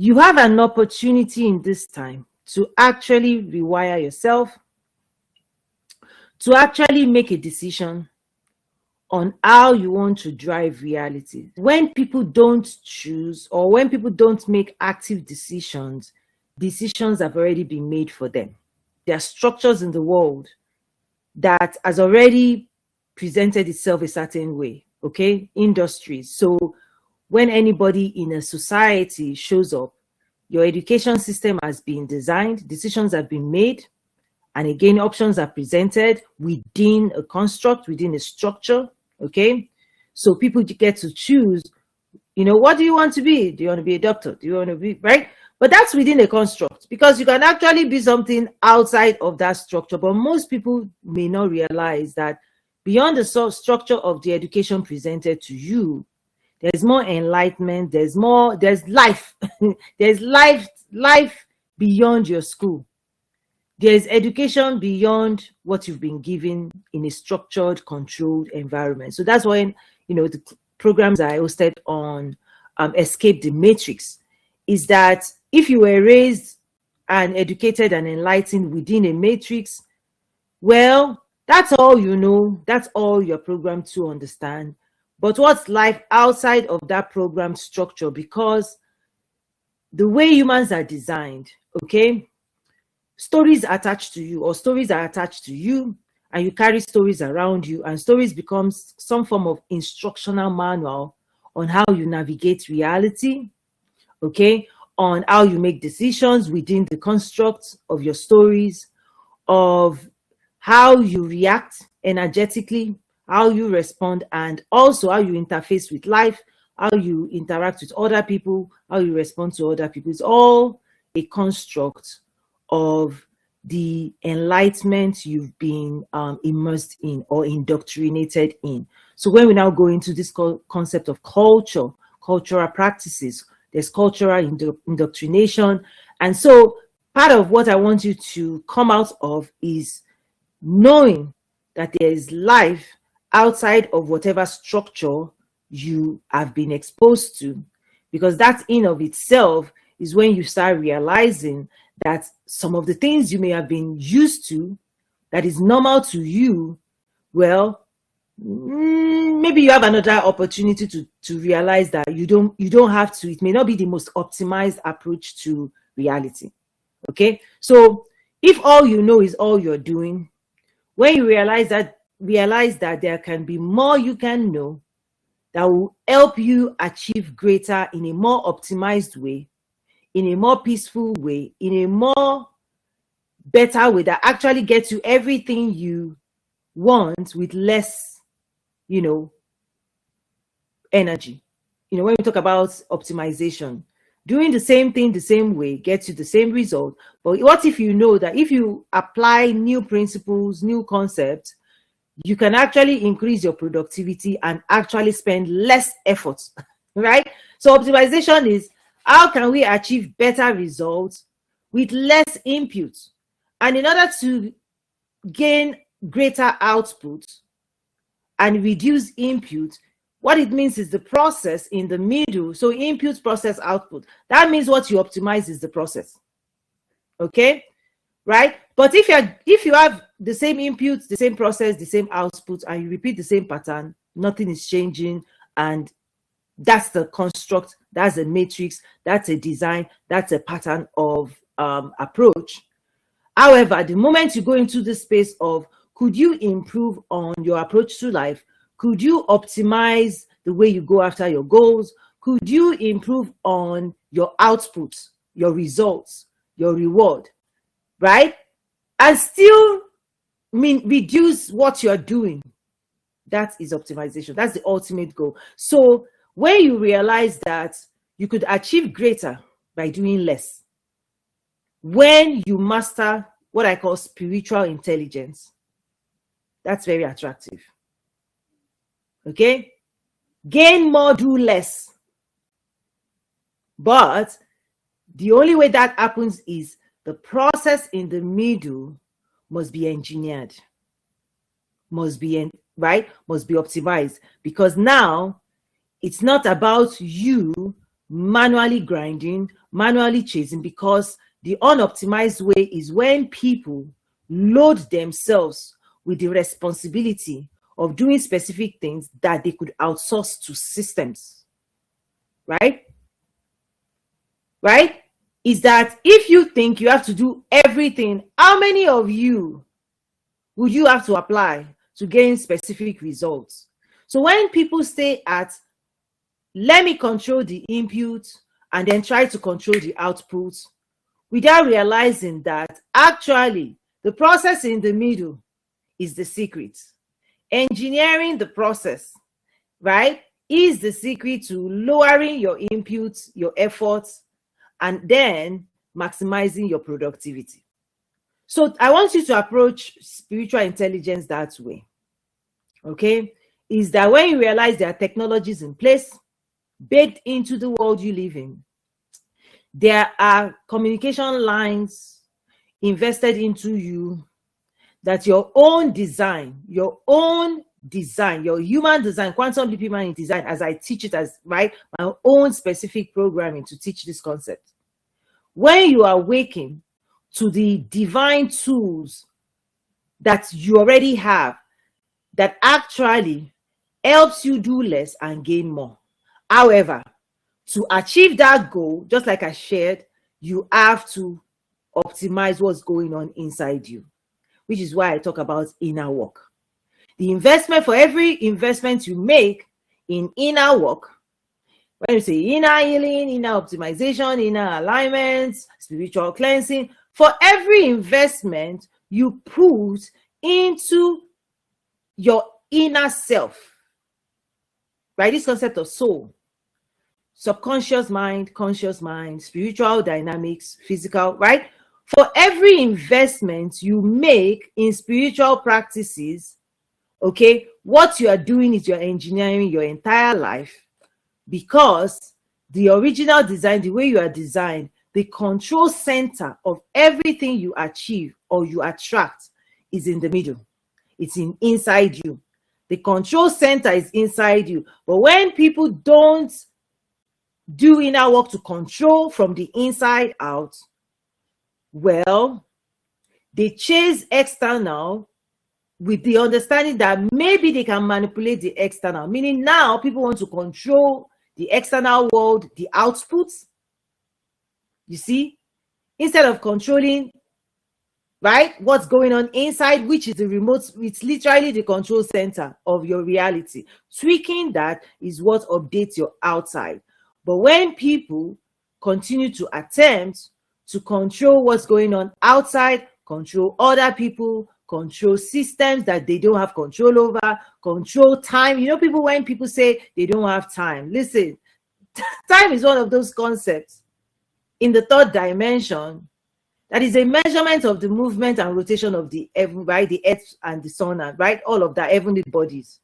You have an opportunity in this time to actually rewire yourself, to actually make a decision on how you want to drive reality. When people don't choose, or when people don't make active decisions, decisions have already been made for them. There are structures in the world that has already presented itself a certain way, okay? Industries. So when anybody in a society shows up, your education system has been designed, decisions have been made, and again, options are presented within a construct, within a structure, okay? So people get to choose, what do you want to be? Do you want to be a doctor? Do you want to be, right? But that's within a construct, because you can actually be something outside of that structure. But most people may not realize that beyond the structure of the education presented to you, there's more enlightenment, there's life. There's life beyond your school. There's education beyond what you've been given in a structured, controlled environment. So that's when, the programs I hosted on Escape the Matrix is that if you were raised and educated and enlightened within a matrix, well, that's all you know. That's all you're programmed to understand. But what's life outside of that program structure? Because the way humans are designed, okay, stories attached to you, or stories are attached to you, and you carry stories around you, and stories becomes some form of instructional manual on how you navigate reality, okay, on how you make decisions within the construct of your stories, of how you react energetically, how you respond, and also how you interface with life, how you interact with other people, how you respond to other people. It's all a construct of the enlightenment you've been immersed in or indoctrinated in. So when we now go into this concept of culture, cultural practices, there's cultural indoctrination. And so part of what I want you to come out of is knowing that there is life outside of whatever structure you have been exposed to, because that in of itself is when you start realizing that some of the things you may have been used to that is normal to you, well, maybe you have another opportunity to realize that you don't have to. It may not be the most optimized approach to reality. Okay, so if all you know is all you're doing, when you realize that there can be more you can know that will help you achieve greater in a more optimized way, in a more peaceful way, in a more better way that actually gets you everything you want with less, energy. When we talk about optimization, doing the same thing the same way gets you the same result. But what if you know that if you apply new principles, new concepts, you can actually increase your productivity and actually spend less effort, right? So optimization is how can we achieve better results with less input? And in order to gain greater output and reduce input, what it means is the process in the middle. So input, process, output. That means what you optimize is the process. Okay? Right? But if you have the same inputs, the same process, the same output, and you repeat the same pattern, nothing is changing. And that's the construct, that's a matrix, that's a design, that's a pattern of approach. However, the moment you go into the space of could you improve on your approach to life? Could you optimize the way you go after your goals? Could you improve on your output, your results, your reward, right? And still reduce what you're doing. That is optimization. That's the ultimate goal. So when you realize that you could achieve greater by doing less, when you master what I call spiritual intelligence, that's very attractive. Okay? Gain more, do less. But the only way that happens is the process in the middle must be engineered, must be optimized, because now it's not about you manually grinding, manually chasing, because the unoptimized way is when people load themselves with the responsibility of doing specific things that they could outsource to systems, right? Right? Is that if you think you have to do everything, how many of you would you have to apply to gain specific results? So when people stay at, let me control the input and then try to control the output, without realizing that actually the process in the middle is the secret. Engineering the process, right, is the secret to lowering your inputs, your efforts, and then maximizing your productivity. So I want you to approach spiritual intelligence that way. Okay? Is that when you realize there are technologies in place, baked into the world you live in, there are communication lines invested into you, that your own design, your human design, quantum leap human design, as I teach it as, right, my own specific programming to teach this concept. When you are waking to the divine tools that you already have, that actually helps you do less and gain more. However, to achieve that goal, just like I shared, you have to optimize what's going on inside you, which is why I talk about inner work. The investment, for every investment you make in inner work, when you say inner healing, inner optimization, inner alignment, spiritual cleansing, for every investment you put into your inner self, right? This concept of soul, subconscious mind, conscious mind, spiritual dynamics, physical, right? For every investment you make in spiritual practices, okay, what you are doing is you're engineering your entire life, because the original design, the way you are designed, the control center of everything you achieve or you attract is in the middle. It's inside you. The control center is inside you. But when people don't do inner work to control from the inside out, well, they chase external with the understanding that maybe they can manipulate the external, meaning now people want to control the external world, the outputs, you see, instead of controlling, right, what's going on inside, which is the remote, it's literally the control center of your reality. Tweaking that is what updates your outside. But when people continue to attempt to control what's going on outside, control other people, control systems that they don't have control over, control time. You know, people, when people say they don't have time, listen, time is one of those concepts in the third dimension that is a measurement of the movement and rotation of the heaven, right? The earth and the sun, right? All of the heavenly bodies.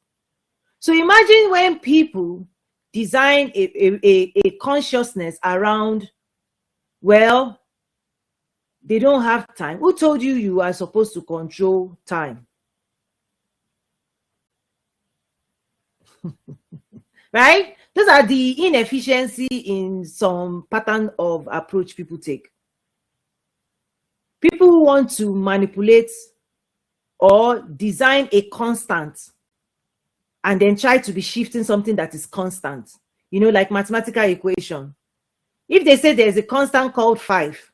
So imagine when people design a consciousness around, well, they don't have time. Who told you you are supposed to control time? Right? Those are the inefficiency in some pattern of approach people take. People who want to manipulate or design a constant and then try to be shifting something that is constant, you know, like mathematical equation. If they say there's a constant called 5,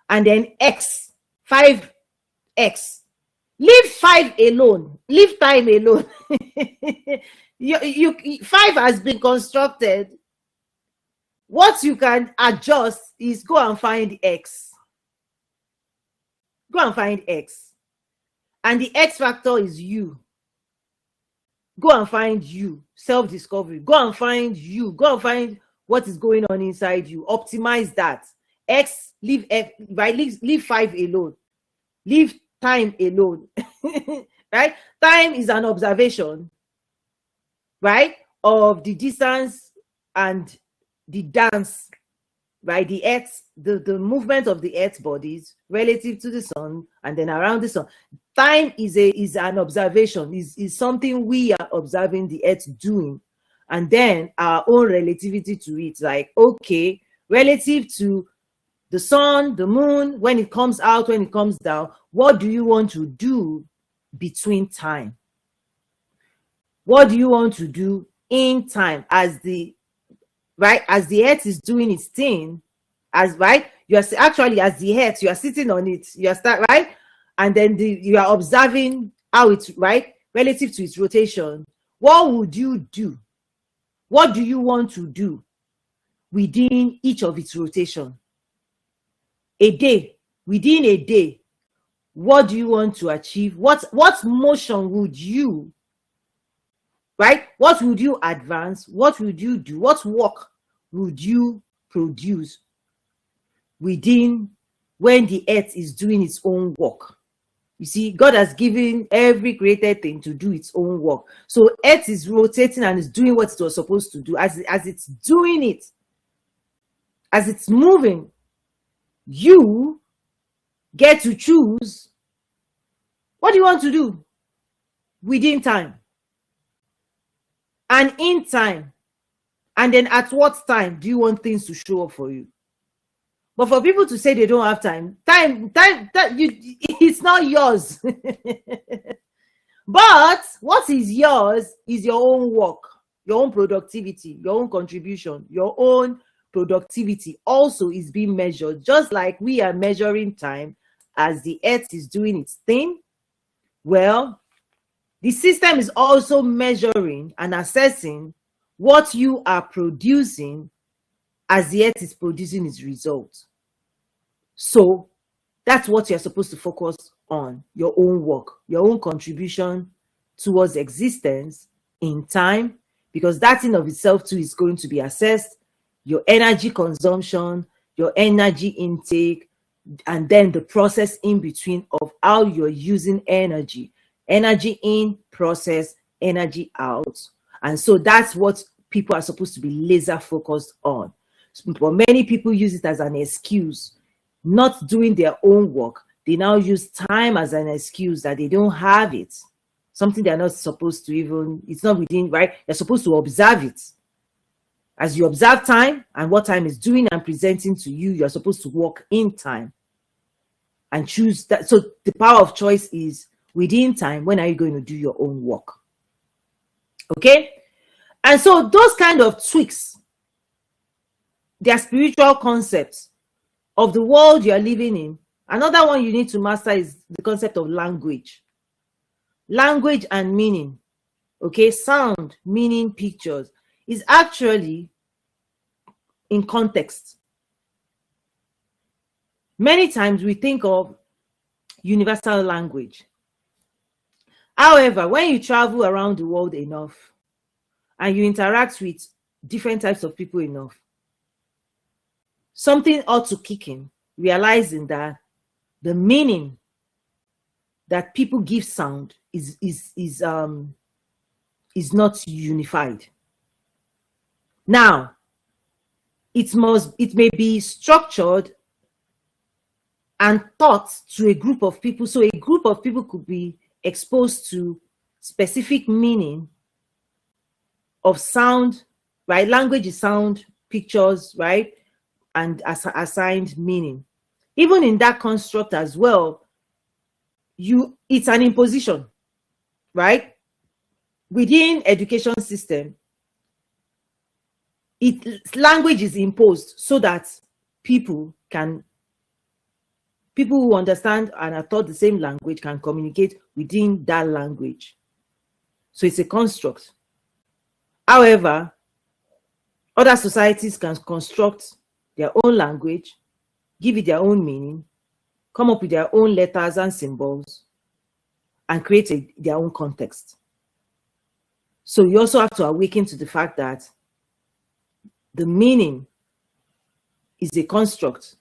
and then x, 5x, leave 5 alone, leave time alone. 5 has been constructed. What you can adjust is go and find x. Go and find x. And the x factor is you. Go and find you. Self-discovery. Go and find you. Go and find what is going on inside you. Optimize that. X, leave F, right? Leave 5 alone. Leave time alone. Right? Time is an observation, right, of the distance and the dance, right? The earth, the movement of the earth's bodies relative to the sun and then around the sun. Time is an observation, is something we are observing the earth doing. and then our own relativity to it. Like, okay, relative to the sun, the moon, when it comes out, when it comes down, what do you want to do between time? What do you want to do in time as the earth is doing its thing, you are actually, as the earth, you are sitting on it, and then you are observing how it's relative to its rotation. What would you do? What do you want to do within each of its rotation? Within a day, what do you want to achieve? What motion would you, what would you advance? What would you do? What work would you produce within when the earth is doing its own work? You see, God has given every created thing to do its own work. So earth is rotating and is doing what it was supposed to do. As it's doing it, as it's moving, you get to choose what do you want to do within time and in time, and then at what time do you want things to show up for you. But for people to say they don't have time, it's not yours. But what is yours is your own work, your own productivity, your own contribution. Your own productivity also is being measured, just like we are measuring time as the earth is doing its thing. Well, the system is also measuring and assessing what you are producing as the earth is producing its results. So that's what you're supposed to focus on, your own work, your own contribution towards existence in time, because that in of itself too is going to be assessed, your energy consumption, your energy intake, and then the process in between of how you're using energy in, process, energy out. And so that's what people are supposed to be laser focused on. But many people use it as an excuse, not doing their own work. They now use time as an excuse that they don't have it, something they're not supposed to even, it's not within, They're supposed to observe it. As you observe time and what time is doing and presenting to you, you're supposed to work in time and choose that. So the power of choice is within time. When are you going to do your own work? Okay. And so those kind of tweaks, they are spiritual concepts of the world you are living in. Another one you need to master is the concept of language. Language and meaning. Okay. Sound, meaning, pictures is actually in context. Many times we think of universal language. However, when you travel around the world enough and you interact with different types of people enough, something ought to kick in, realizing that the meaning that people give sound is not unified. Now, it may be structured and taught to a group of people. So a group of people could be exposed to specific meaning of sound, Language is sound, pictures, and assigned meaning. Even in that construct as well, it's an imposition, Within education system, language is imposed so that people who understand and are taught the same language can communicate within that language. So it's a construct. However, other societies can construct their own language, give it their own meaning, come up with their own letters and symbols, and create their own context. So you also have to awaken to the fact that the meaning is a construct,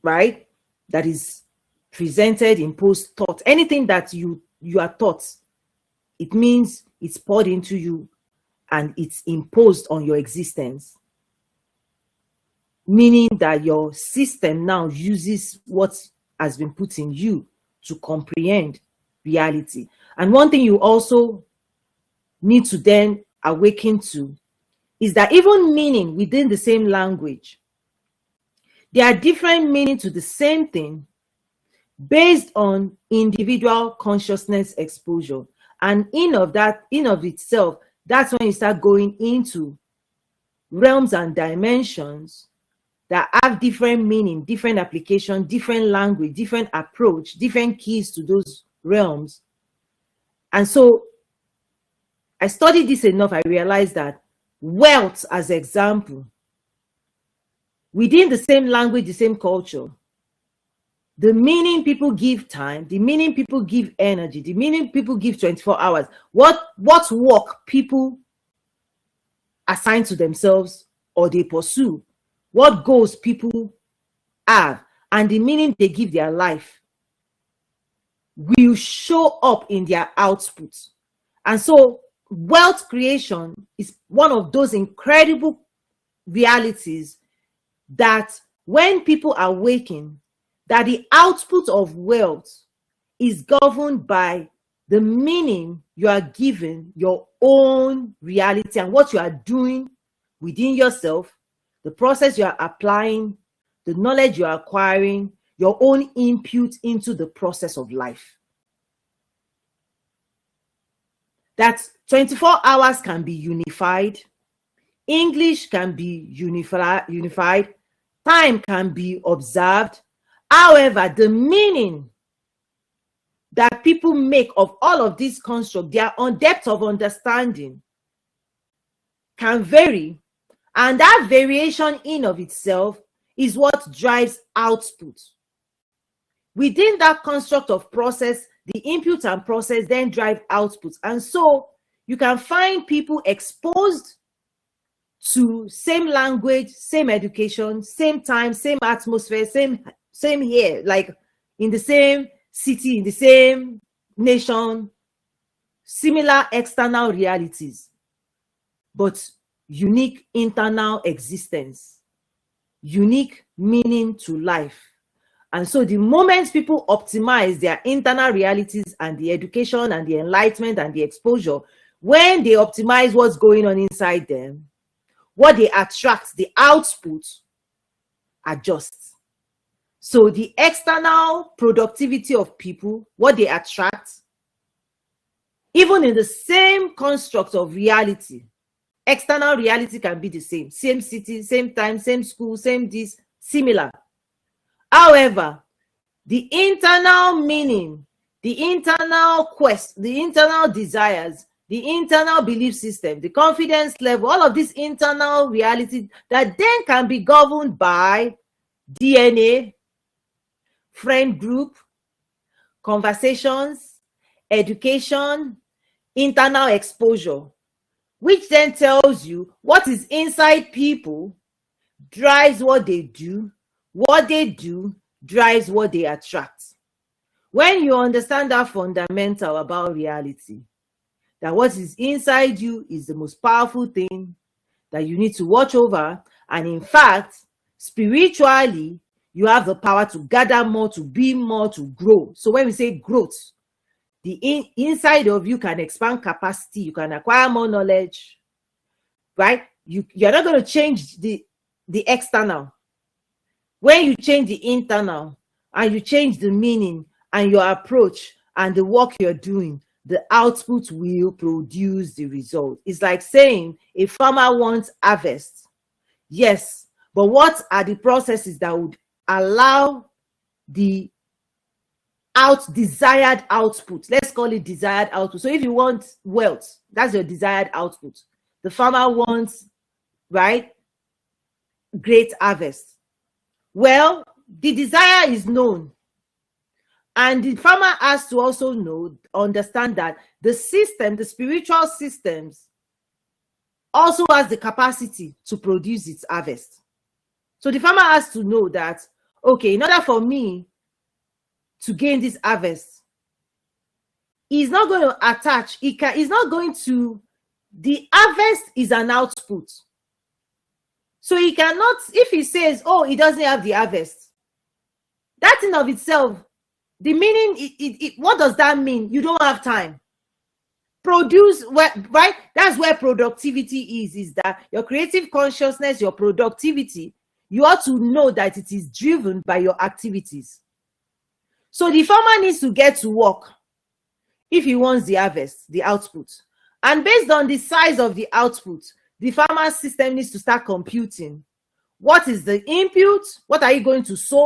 that is presented, imposed, taught. Anything that you are taught, it means it's poured into you and it's imposed on your existence. Meaning that your system now uses what has been put in you to comprehend reality. And one thing you also need to then awaken to is that even meaning within the same language, there are different meanings to the same thing based on individual consciousness exposure. And in of itself, that's when you start going into realms and dimensions that have different meaning, different application, different language, different approach, different keys to those realms. And so I studied this enough, I realized that wealth, as example, within the same language, the same culture, the meaning people give time, the meaning people give energy, the meaning people give 24 hours, what work people assign to themselves or they pursue, what goals people have, and the meaning they give their life will show up in their output. And so wealth creation is one of those incredible realities that when people awaken, that the output of wealth is governed by the meaning you are giving your own reality and what you are doing within yourself, the process you are applying, the knowledge you are acquiring, your own input into the process of life. That 24 hours can be unified, English can be unified, time can be observed. However, the meaning that people make of all of these constructs, their own depth of understanding can vary. And that variation in of itself is what drives output. Within that construct of process, the input and process then drive output. And so you can find people exposed to same language, same education, same time, same atmosphere, same here, like in the same city, in the same nation, similar external realities, but unique internal existence, unique meaning to life. And so the moment people optimize their internal realities and the education and the enlightenment and the exposure, when they optimize what's going on inside them, what they attract, the output adjusts. So the external productivity of people, what they attract, even in the same construct of reality, external reality can be the same city, same time, same school, same this, similar. However, the internal meaning, the internal quest, the internal desires, the internal belief system, the confidence level, all of this internal reality that then can be governed by DNA, friend group, conversations, education, internal exposure, which then tells you what is inside people drives what they do drives what they attract. When you understand that fundamental about reality, that what is inside you is the most powerful thing that you need to watch over, and in fact, spiritually, you have the power to gather more, to be more, to grow. So when we say growth, the inside of you can expand capacity, you can acquire more knowledge, right? You're not going to change the external. When you change the internal and you change the meaning and your approach and the work you're doing, the output will produce the result. It's like saying a farmer wants harvest. Yes, but what are the processes that would allow the desired output? Let's call it desired output. So if you want wealth, that's your desired output. The farmer wants, right, great harvest. Well, the desire is known. And the farmer has to also understand that the system, the spiritual systems, also has the capacity to produce its harvest. So the farmer has to know that, okay, in order for me to gain this harvest, he's not going to attach, the harvest is an output. So he cannot, if he says, oh, he doesn't have the harvest, that in of itself, the meaning, what does that mean? You don't have time. produce, right? That's where productivity is that your creative consciousness, your productivity, you ought to know that it is driven by your activities. So the farmer needs to get to work if he wants the harvest, the output. And based on the size of the output, the farmer's system needs to start computing. What is the input? What are you going to sow?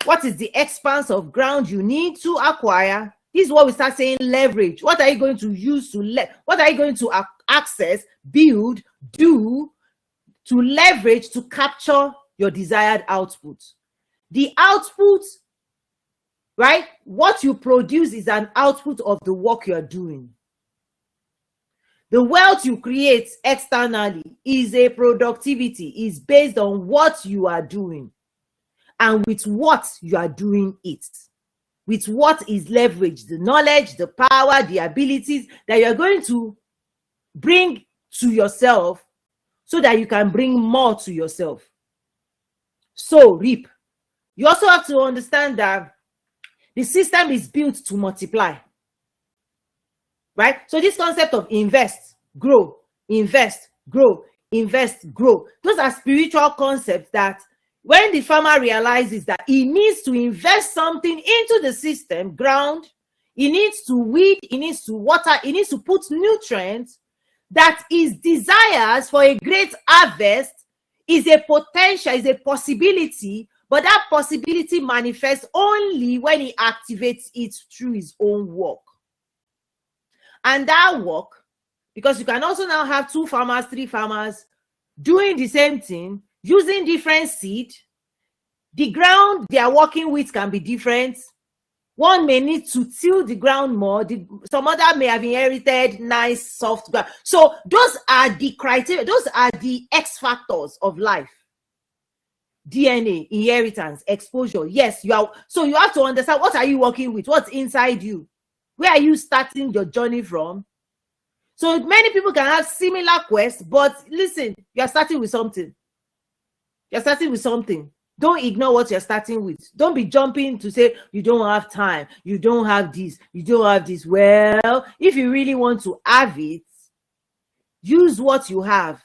What is the expanse of ground you need to acquire? This is what we start saying leverage. What are you going to use to what are you going to access, build, do to leverage to capture your desired output? The output, right? What you produce is an output of the work you're doing. The wealth you create externally is a productivity, is based on what you are doing and with what you are doing it. With what is leveraged, the knowledge, the power, the abilities that you're going to bring to yourself so that you can bring more to yourself. So reap. You also have to understand that the system is built to multiply. Right? So this concept of invest, grow, invest, grow, invest, grow. Those are spiritual concepts that when the farmer realizes that he needs to invest something into the system, ground, he needs to weed, he needs to water, he needs to put nutrients, that his desires for a great harvest is a potential, is a possibility, but that possibility manifests only when he activates it through his own work. And that work, because you can also now have 2 farmers, 3 farmers doing the same thing, using different seed. The ground they are working with can be different. One may need to till the ground more. Some other may have inherited nice, soft ground. So those are the criteria. Those are the X factors of life. DNA, inheritance, exposure. Yes, you are. So you have to understand, what are you working with? What's inside you? Where are you starting your journey from? So many people can have similar quests, but listen, you're starting with something. You're starting with something. Don't ignore what you're starting with. Don't be jumping to say you don't have time, you don't have this, you don't have this. Well, if you really want to have it, use what you have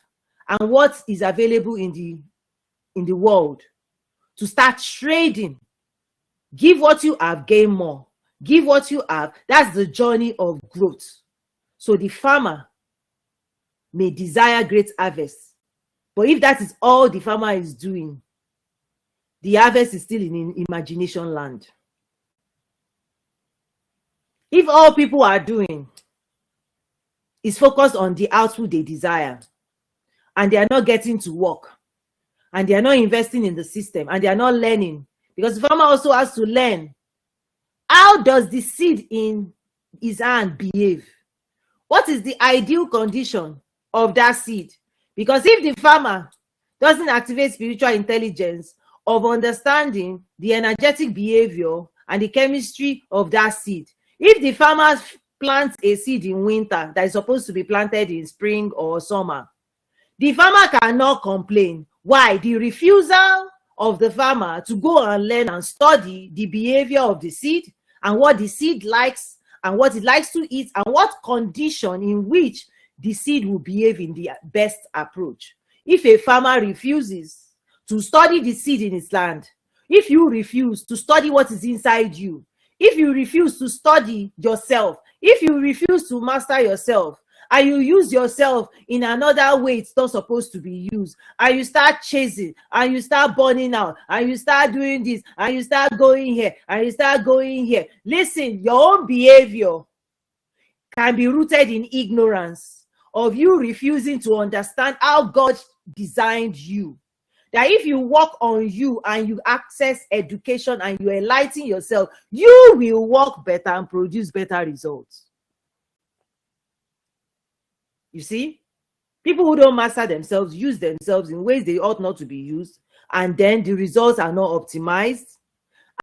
and what is available in the world to start trading. Give what you have, gain more. Give what you have. That's the journey of growth. So the farmer may desire great harvest, but if that is all the farmer is doing, the harvest is still in imagination land. If all people are doing is focused on the output they desire, and they are not getting to work, and they are not investing in the system, and they are not learning, because the farmer also has to learn, how does the seed in his hand behave? What is the ideal condition of that seed? Because if the farmer doesn't activate spiritual intelligence of understanding the energetic behavior and the chemistry of that seed, if the farmer plants a seed in winter that is supposed to be planted in spring or summer, the farmer cannot complain. Why? The refusal of the farmer to go and learn and study the behavior of the seed and what the seed likes and what it likes to eat and what condition in which the seed will behave in the best approach. If a farmer refuses to study the seed in his land, if you refuse to study what is inside you, if you refuse to study yourself, if you refuse to master yourself, and you use yourself in another way it's not supposed to be used, and you start chasing, and you start burning out, and you start doing this, and you start going here, and you start going here. Listen, your own behavior can be rooted in ignorance of you refusing to understand how God designed you. That if you work on you and you access education and you enlighten yourself, you will work better and produce better results. You see, people who don't master themselves use themselves in ways they ought not to be used, and then the results are not optimized.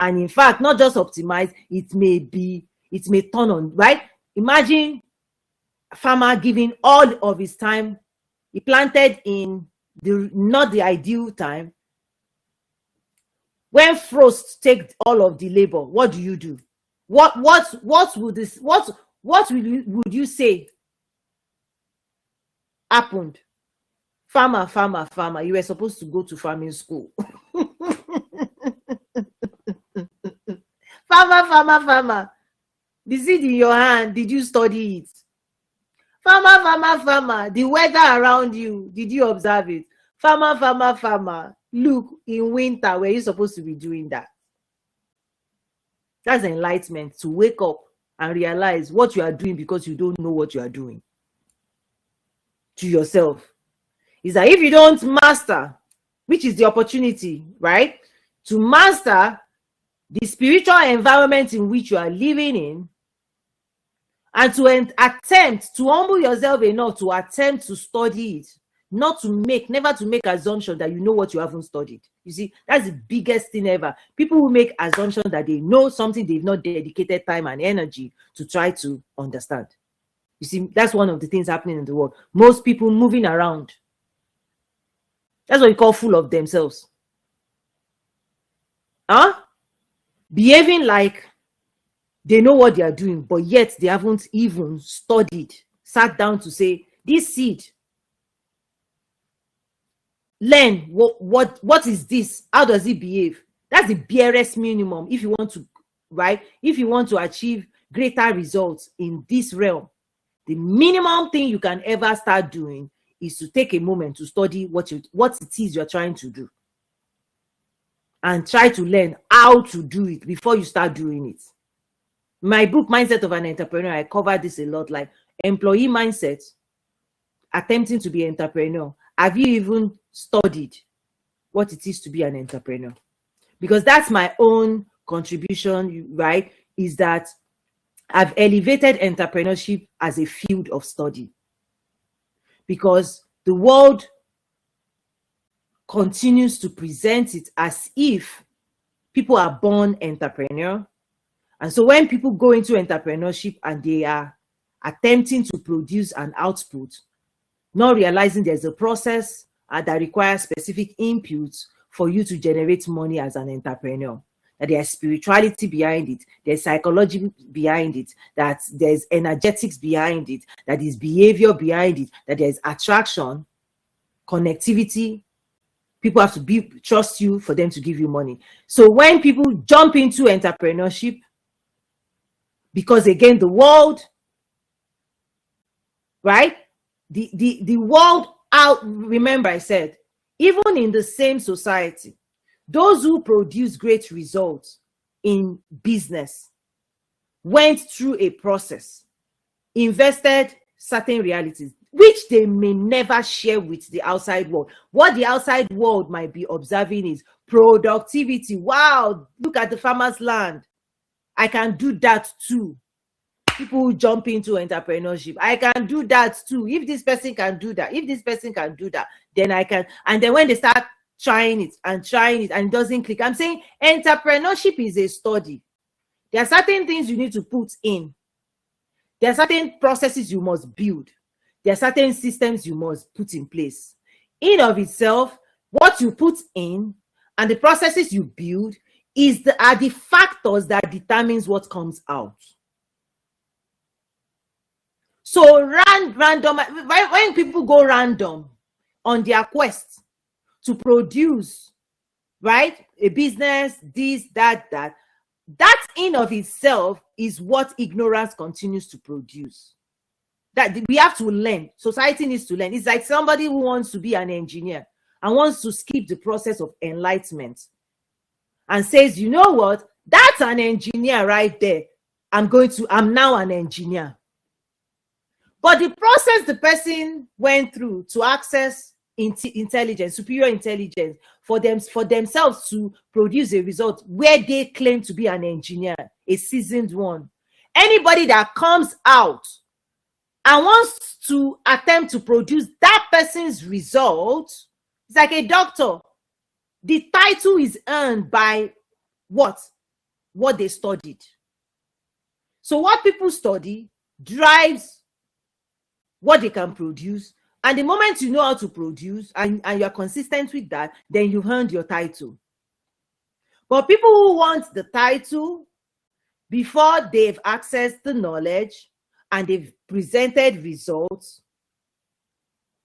And in fact, not just optimized, it may turn on, right? Imagine a farmer giving all of his time. He planted in not the ideal time. When frost takes all of the labor, what do? What what would you say happened? Farmer, farmer, farmer. You were supposed to go to farming school. Farmer, farmer, farmer. The seed in your hand, did you study it? Farmer, farmer, farmer. The weather around you, did you observe it? Farmer, farmer, farmer. Look, in winter, were you supposed to be doing that? That's enlightenment, to wake up and realize what you are doing because you don't know what you are doing to yourself. Is that if you don't master, which is the opportunity, right, to master the spiritual environment in which you are living in, and to attempt to humble yourself enough to attempt to study it, never to make assumption that you know what you haven't studied. You see, that's the biggest thing ever. People who make assumption that they know something they've not dedicated time and energy to try to understand. You see, that's one of the things happening in the world. Most people moving around. That's what we call full of themselves. Behaving like they know what they are doing, but yet they haven't even studied, sat down to say, this seed, learn what is this? How does it behave? That's the barest minimum if you want to, right? If you want to achieve greater results in this realm, the minimum thing you can ever start doing is to take a moment to study what it is you're trying to do, and try to learn how to do it before you start doing it. My book, Mindset of an Entrepreneur, I cover this a lot, like employee mindset, attempting to be an entrepreneur. Have you even studied what it is to be an entrepreneur? Because that's my own contribution, right? Is that I've elevated entrepreneurship as a field of study, because the world continues to present it as if people are born entrepreneur. And so when people go into entrepreneurship and they are attempting to produce an output, not realizing there's a process that requires specific inputs for you to generate money as an entrepreneur, that there's spirituality behind it, there's psychology behind it, that there's energetics behind it, that there's behavior behind it, that there's attraction, connectivity. People have to trust you for them to give you money. So when people jump into entrepreneurship, because again, the world, right? The world out, remember I said, even in the same society, those who produce great results in business went through a process, invested certain realities, which they may never share with the outside world. What the outside world might be observing is productivity. Wow, look at the farmer's land. I can do that too. People who jump into entrepreneurship, I can do that too. If this person can do that, if this person can do that, then I can. And then when they start trying it and it doesn't click, I'm saying entrepreneurship is a study. There are certain things you need to put in. There are certain processes you must build. There are certain systems you must put in place. In of itself, what you put in and the processes you build are the factors that determines what comes out. So random, when people go random on their quest to produce, right, a business, this, that in of itself is what ignorance continues to produce. That we have to learn. Society needs to learn. It's like somebody who wants to be an engineer and wants to skip the process of enlightenment and says, you know what, that's an engineer right there. I'm now an engineer. But the process the person went through to access intelligence, superior intelligence, for themselves to produce a result where they claim to be an engineer, a seasoned one. Anybody that comes out and wants to attempt to produce that person's result, it's like a doctor. The title is earned by what they studied. So what people study drives what they can produce. And the moment you know how to produce and you're consistent with that, then you've earned your title. But people who want the title before they've accessed the knowledge and they've presented results,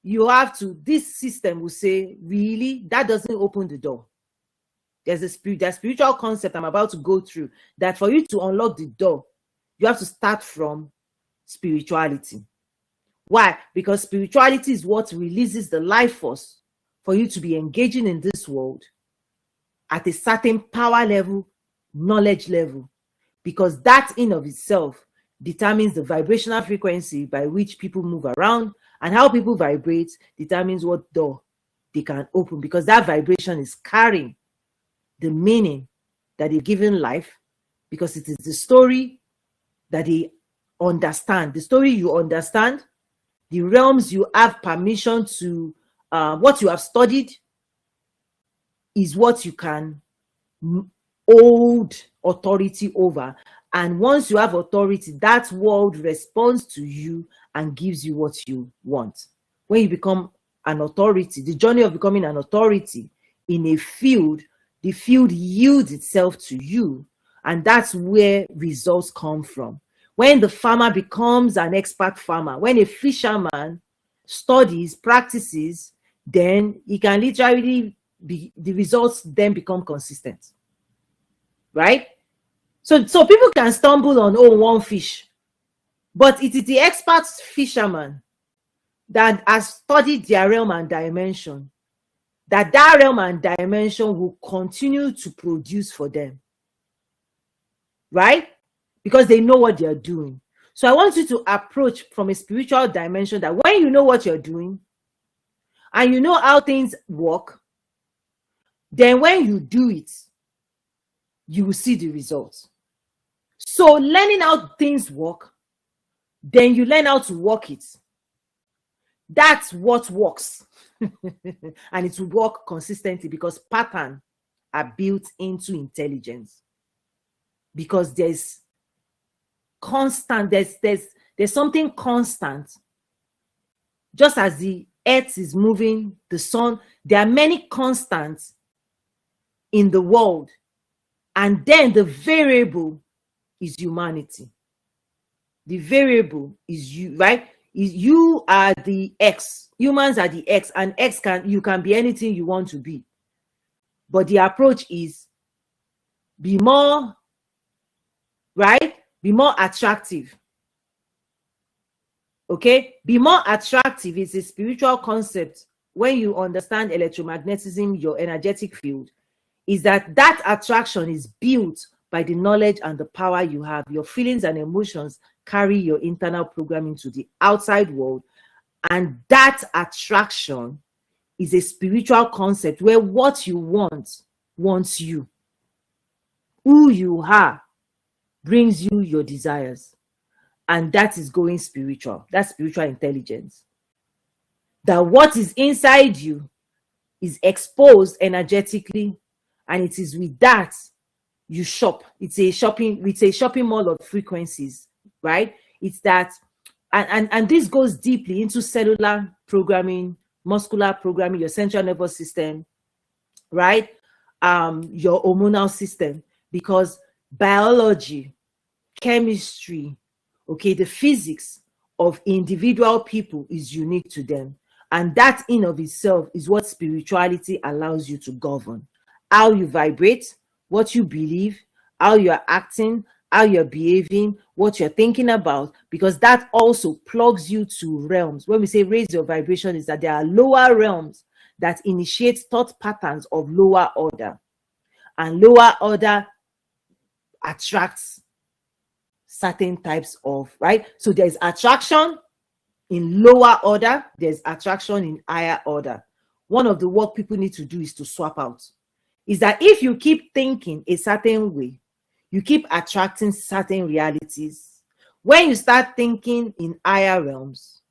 you have to, this system will say, really, that doesn't open the door. There's a spiritual concept I'm about to go through, that for you to unlock the door, you have to start from spirituality. Why? Because spirituality is what releases the life force for you to be engaging in this world at a certain power level, knowledge level, because that in of itself determines the vibrational frequency by which people move around, and how people vibrate determines what door they can open, because that vibration is carrying the meaning that they've given life, because it is the story that they understand. The story you understand, the realms you have permission to, what you have studied is what you can hold authority over. And once you have authority, that world responds to you and gives you what you want. When you become an authority, the journey of becoming an authority in a field, the field yields itself to you, and that's where results come from. When the farmer becomes an expert farmer, when a fisherman studies, practices, then he can literally be, the results then become consistent, right? So people can stumble on, oh, one fish, but it is the expert fisherman that has studied their realm and dimension, that realm and dimension will continue to produce for them, right? Because they know what they're doing. So I want you to approach from a spiritual dimension, that when you know what you're doing and you know how things work, then when you do it, you will see the results. So learning how things work, then you learn how to work it. That's what works. And it will work consistently, because patterns are built into intelligence. Because there's constant, there's something constant. Just as the earth is moving, the sun, there are many constants in the world. And then the variable is humanity. The variable is you, right? You are the X. Humans are the X, and X you can be anything you want to be. But the approach is be more, right? Be more attractive. Okay? Be more attractive is a spiritual concept. When you understand electromagnetism, your energetic field, is that attraction is built by the knowledge and the power you have. Your feelings and emotions carry your internal programming to the outside world. And that attraction is a spiritual concept where what you want wants you. Who you are brings you your desires. And that is going spiritual. That's spiritual intelligence. That what is inside you is exposed energetically, and it is with that you shop. It's a shopping mall of frequencies, right? It's that, and this goes deeply into cellular programming, muscular programming, your central nervous system, right? Your hormonal system, because biology, chemistry, okay, the physics of individual people is unique to them. And that in of itself is what spirituality allows you to govern. How you vibrate, what you believe, how you're acting, how you're behaving, what you're thinking about, because that also plugs you to realms. When we say raise your vibration, is that there are lower realms that initiate thought patterns of lower order. And lower order attracts certain types of, right? So there's attraction in lower order, there's attraction in higher order. One of the work people need to do is to swap out. Is that if you keep thinking a certain way, you keep attracting certain realities. When you start thinking in higher realms,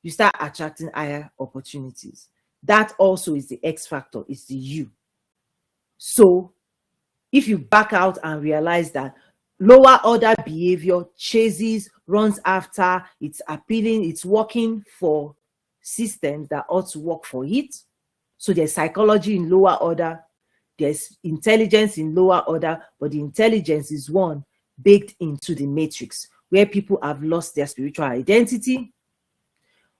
you start attracting higher opportunities. That also is the X factor, it's the you. So if you back out and realize that lower order behavior chases, runs after, it's appealing, it's working for systems that ought to work for it. So there's psychology in lower order, there's intelligence in lower order, but the intelligence is one baked into the matrix. where people have lost their spiritual identity.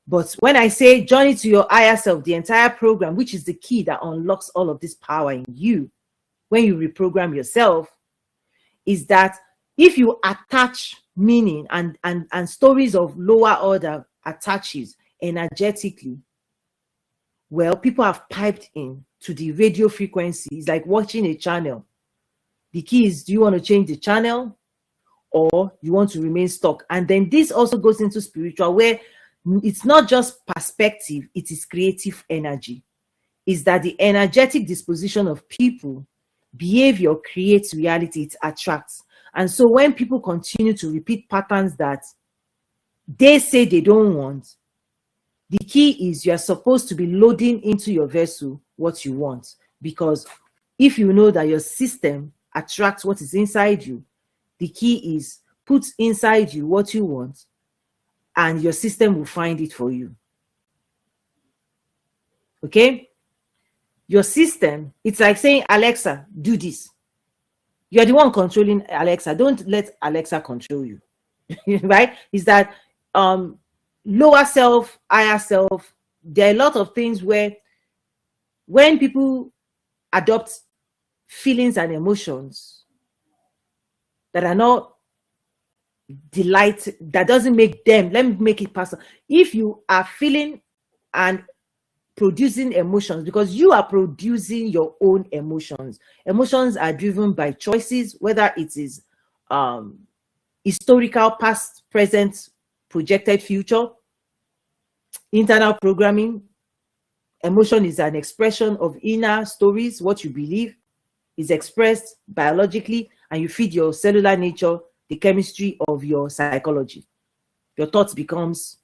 But when I say journey to your higher self, the entire program, which is the key that unlocks all of this power in you when you reprogram yourself, is that if you attach meaning and stories of lower order attaches energetically, well, people have piped in to the radio frequency. It's like watching a channel. The key is, do you want to change the channel or you want to remain stuck? And then this also goes into spiritual, where it's not just perspective, it is creative energy. Is that the energetic disposition of people, behavior creates reality, it attracts. And so when people continue to repeat patterns that they say they don't want, the key is you are supposed to be loading into your vessel what you want. Because if you know that your system attracts what is inside you, the key is put inside you what you want and your system will find it for you. Okay? Your system, it's like saying, Alexa, do this. You're the one controlling Alexa. Don't let Alexa control you. Right? Is that lower self, higher self, there are a lot of things where when people adopt feelings and emotions that are not delight, that doesn't make them, let me make it personal. If you are feeling and producing emotions, because you are producing your own emotions. Emotions are driven by choices, whether it is historical, past, present, projected future, internal programming. Emotion is an expression of inner stories. What you believe is expressed biologically, and you feed your cellular nature the chemistry of your psychology. Your thoughts becomes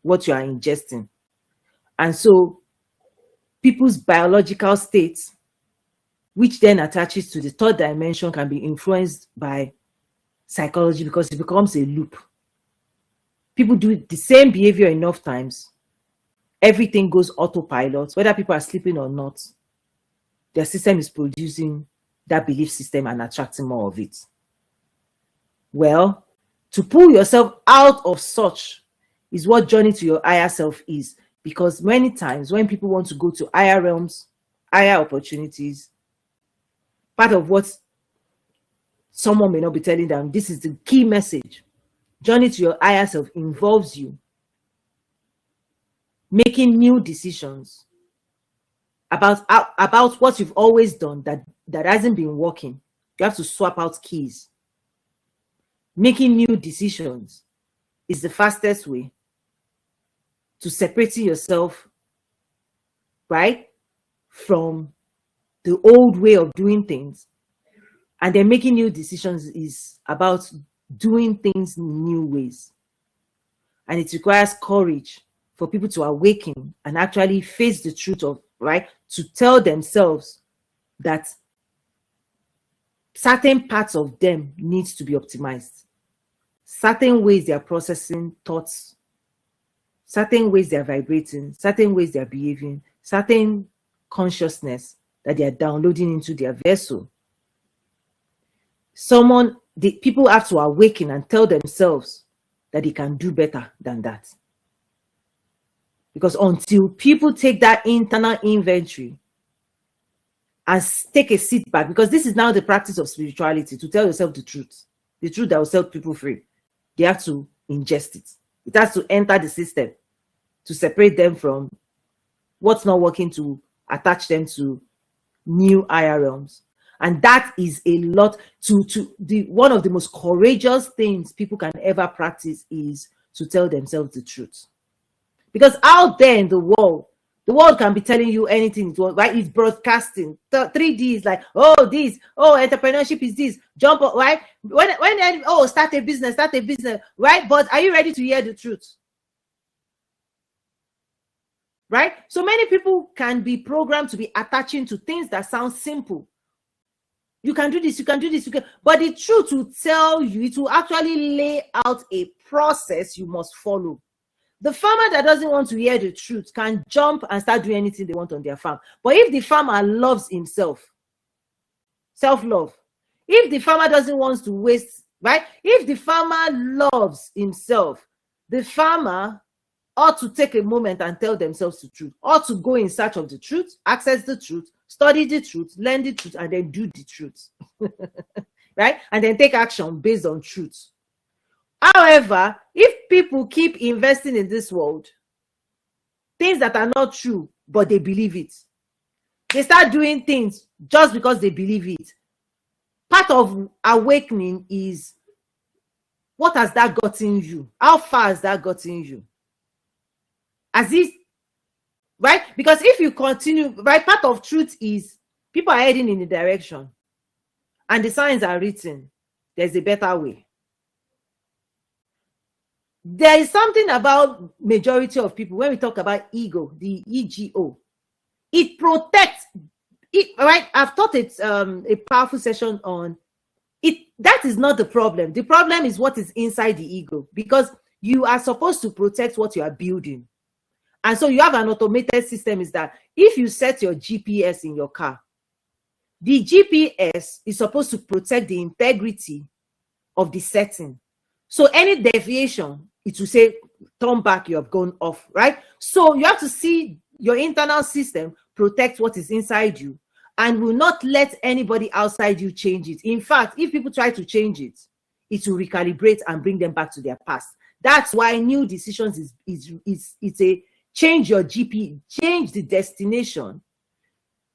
what you are ingesting. And so people's biological states, which then attaches to the third dimension, can be influenced by psychology because it becomes a loop. People do the same behavior enough times, everything goes autopilot, whether people are sleeping or not. Their system is producing that belief system and attracting more of it. Well, to pull yourself out of such is what journey to your higher self is. Because many times when people want to go to higher realms, higher opportunities, part of what someone may not be telling them, this is the key message. Journey to your higher self involves you making new decisions about what you've always done that hasn't been working. You have to swap out keys. Making new decisions is the fastest way to separating yourself, right, from the old way of doing things. And then making new decisions is about doing things in new ways. And it requires courage for people to awaken and actually face the truth of, right, to tell themselves that certain parts of them needs to be optimized. Certain ways they are processing thoughts, certain ways they are vibrating, certain ways they are behaving, certain consciousness that they are downloading into their vessel. People have to awaken and tell themselves that they can do better than that. Because until people take that internal inventory and take a seat back, because this is now the practice of spirituality, to tell yourself the truth that will set people free. They have to ingest it. It has to enter the system to separate them from what's not working, to attach them to new higher realms. And that is a lot one of the most courageous things people can ever practice is to tell themselves the truth. Because out there in the world can be telling you anything, right? It's broadcasting. 3D is like, oh, this, oh, entrepreneurship is this, jump up, right? When start a business, right? But are you ready to hear the truth? Right? So many people can be programmed to be attaching to things that sound simple. You can do this, you can do this, but the truth will tell you, it will actually lay out a process you must follow. The farmer that doesn't want to hear the truth can jump and start doing anything they want on their farm. But if the farmer loves himself, self-love, if the farmer doesn't want to waste right? If the farmer loves himself, the farmer ought to take a moment and tell themselves the truth, ought to go in search of the truth, access the truth, study the truth, learn the truth, and then do the truth, right? And then take action based on truth. However, if people keep investing in this world, things that are not true, but they believe it, they start doing things just because they believe it. Part of awakening is, what has that gotten you? How far has that gotten you? As if, right? Because if you continue, right, part of truth is people are heading in a direction and the signs are written. There's a better way. There is something about majority of people, when we talk about ego, the ego, it protects it, right? I've taught it a powerful session on it. That is not the problem. The problem is what is inside the ego, because you are supposed to protect what you are building. And so you have an automated system, is that if you set your GPS in your car, the GPS is supposed to protect the integrity of the setting. So any deviation, it will say, turn back, you have gone off, right? So you have to see your internal system protect what is inside you and will not let anybody outside you change it. In fact, if people try to change it, it will recalibrate and bring them back to their past. That's why new decisions is a change your GP, change the destination,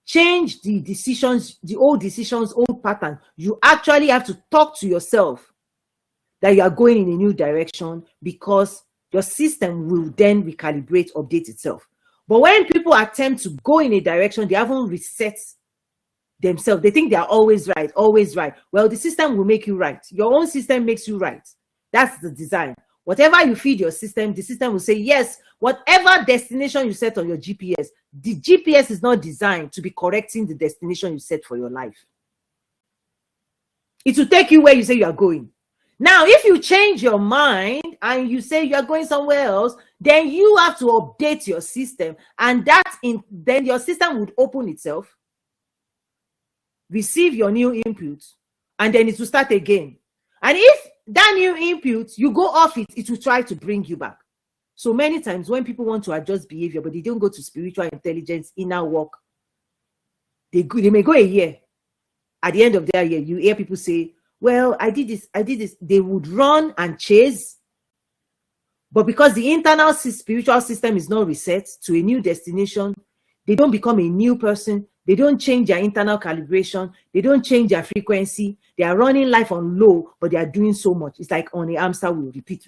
change the decisions, the old decisions, old pattern. You actually have to talk to yourself that you are going in a new direction, because your system will then recalibrate, update itself. But when people attempt to go in a direction, they haven't reset themselves. They think they are always right, always right. Well, the system will make you right. Your own system makes you right. That's the design. Whatever you feed your system, the system will say, yes, whatever destination you set on your GPS, the GPS is not designed to be correcting the destination you set for your life. It will take you where you say you are going. Now, if you change your mind and you say you are going somewhere else, then you have to update your system, and then your system would open itself, receive your new input, and then it will start again. And if that new input, you go off it, it will try to bring you back. So many times when people want to adjust behavior, but they don't go to spiritual intelligence, inner work, they may go a year. At the end of their year, you hear people say, well, I did this. They would run and chase. But because the internal spiritual system is not reset to a new destination, they don't become a new person. They don't change their internal calibration. They don't change their frequency. They are running life on low, but they are doing so much. It's like on a hamster wheel, repeat,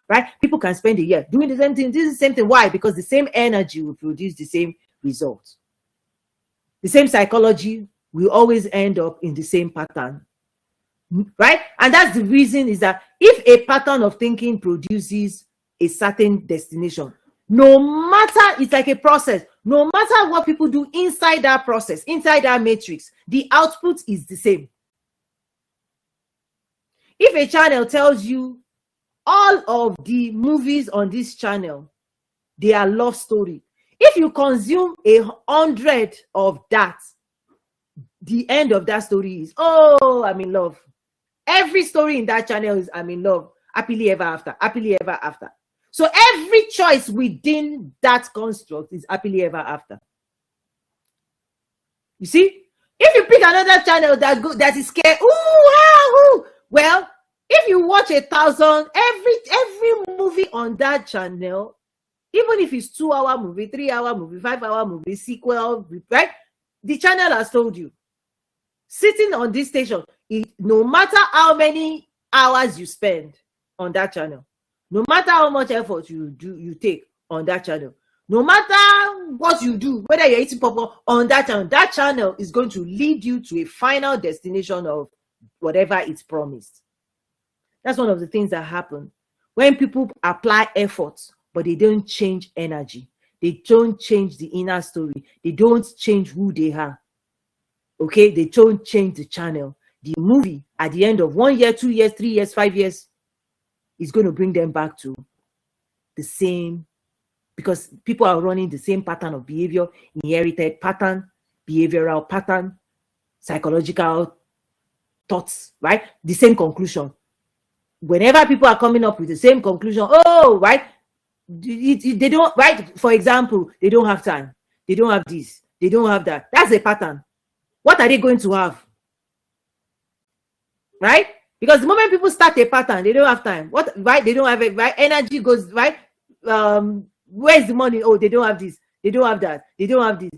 right? People can spend a year doing the same thing. This is the same thing. Why? Because the same energy will produce the same results. The same psychology will always end up in the same pattern, right? And that's the reason, is that if a pattern of thinking produces a certain destination, no matter, it's like a process, no matter what people do inside that process, inside that matrix, the output is the same. If a channel tells you all of the movies on this channel, they are love story, if you consume 100 of that, the end of that story is, oh, I'm in love. Every story in that channel is, I'm in love, happily ever after, happily ever after. So every choice within that construct is happily ever after. You see, if you pick another channel that is scared, ooh, well, if you watch 1,000, every movie on that channel, even if it's 2-hour movie, 3-hour movie, 5-hour movie, sequel, right? The channel has told you. Sitting on this station, no matter how many hours you spend on that channel, no matter how much effort you take on that channel, no matter what you do, whether you're eating popcorn on that channel is going to lead you to a final destination of whatever it's promised. That's one of the things that happen when people apply effort, but they don't change energy. They don't change the inner story. They don't change who they are. Okay, they don't change the channel. The movie at the end of 1 year, 2 years, 3 years, 5 years is going to bring them back to the same, because people are running the same pattern of behavior, inherited pattern, behavioral pattern, psychological thoughts, right? The same conclusion. whenever people are coming up with the same conclusion, oh, right, they don't, right? For example, they don't have time. They don't have this. They don't have that. That's a pattern. What are they going to have? Right? Because the moment people start a pattern, they don't have time. What, right? They don't have it, right? Energy goes, right? Where's the money? Oh, they don't have this. They don't have that. They don't have this.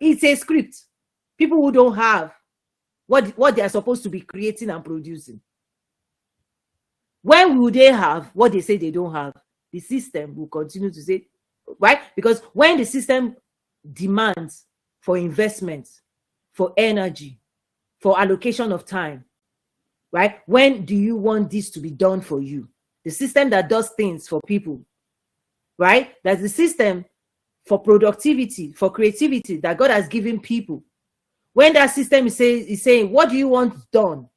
It's a script. People who don't have what they are supposed to be creating and producing. When will they have what they say they don't have? The system will continue to say, right? Because when the system demands for investment, for energy, for allocation of time, right? When do you want this to be done for you? The system that does things for people, right? That's the system for productivity, for creativity that God has given people. When that system is saying, what do you want done?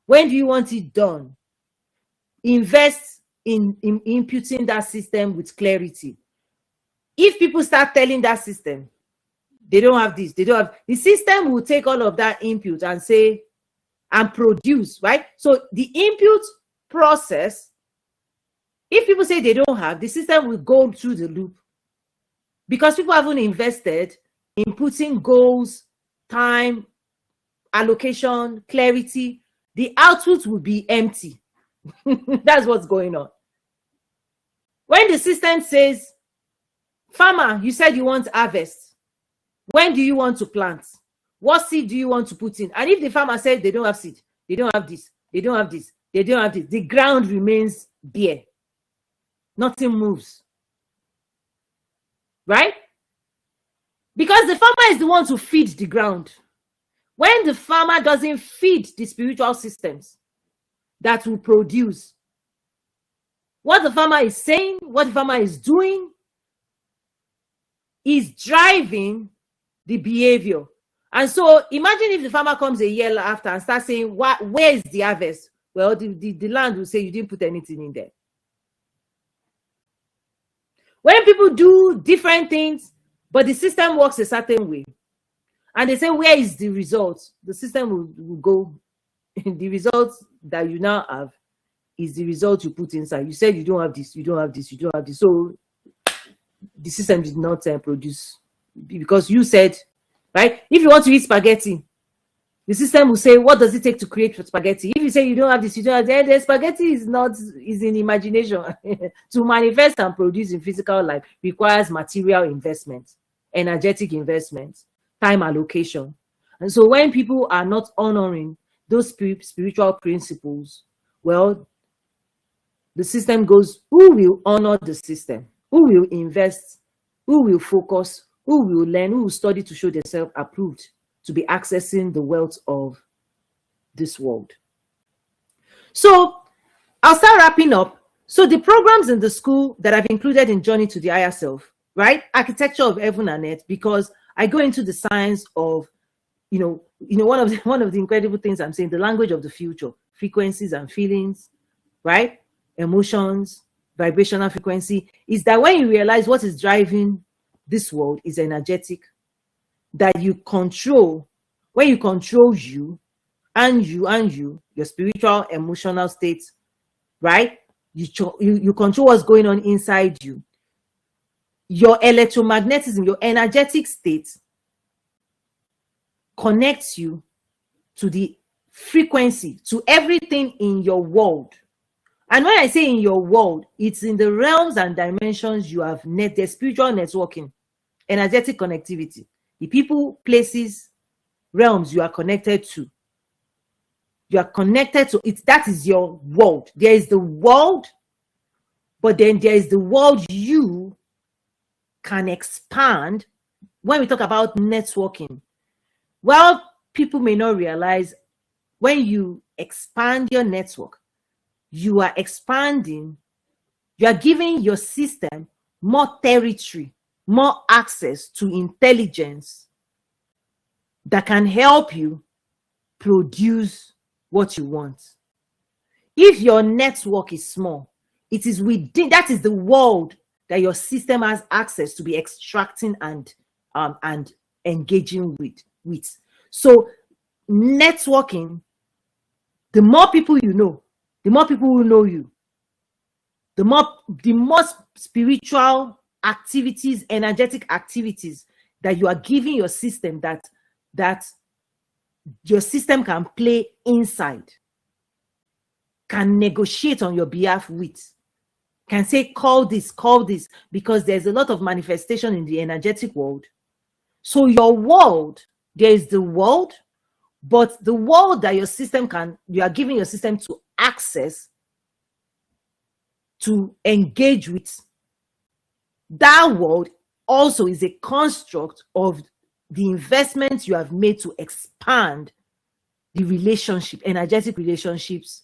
When do you want it done? Invest in imputing that system with clarity. If people start telling that system, they don't have this, they don't have, the system will take all of that input and say, and produce, right? So the input process, if people say they don't have, the system will go through the loop because people haven't invested in putting goals, time, allocation, clarity. The output will be empty. That's what's going on. When the system says, farmer, you said you want harvest. When do you want to plant? What seed do you want to put in? And if the farmer says they don't have seed, they don't have this, they don't have this, they don't have this, the ground remains bare. Nothing moves. Right? Because the farmer is the one to feed the ground. When the farmer doesn't feed the spiritual systems that will produce, what the farmer is saying, what the farmer is doing, is driving the behavior. And so imagine if the farmer comes a year after and starts saying, where is the harvest? Well, the land will say you didn't put anything in there. When people do different things, but the system works a certain way, and they say, where is the result? The system will go, the results that you now have is the result you put inside. You said you don't have this, you don't have this, you don't have this. So the system did not produce, because you said, right? If you want to eat spaghetti, the system will say, what does it take to create spaghetti? If you say you don't have this, you don't have that, the spaghetti is in imagination. To manifest and produce in physical life requires material investment, energetic investment, time allocation. And so when people are not honoring those spiritual principles, well, the system goes, who will honor the system? Who will invest? Who will focus? Who will learn? Who will study to show themselves approved to be accessing the wealth of this world? So I'll start wrapping up. So the programs in the school that I've included in Journey to the Higher Self, right? Architecture of Heaven and Earth, because I go into the science of, one of the incredible things I'm saying, the language of the future, frequencies and feelings, right? Emotions, vibrational frequency, is that when you realize what is driving this world is energetic, that you control, when you control you, your spiritual, emotional state, right? You control what's going on inside you. Your electromagnetism, your energetic state connects you to the frequency, to everything in your world. And when I say in your world, it's in the realms and dimensions you have the spiritual networking, energetic connectivity, the people, places, realms you are connected to. You are connected to it. That is your world. There is the world, but then there is the world you can expand. When we talk about networking, well, people may not realize when you expand your network, you are expanding, you are giving your system more territory, more access to intelligence that can help you produce what you want. If your network is small, it is within, that is the world that your system has access to be extracting and engaging with. So networking, the more people you know, the more people who know you, the more spiritual activities, energetic activities that you are giving your system, that your system can play inside, can negotiate on your behalf with, can say, call this, because there's a lot of manifestation in the energetic world. So your world, there is the world, but the world that you are giving your system to access, to engage with, that world also is a construct of the investments you have made to expand the relationship, energetic relationships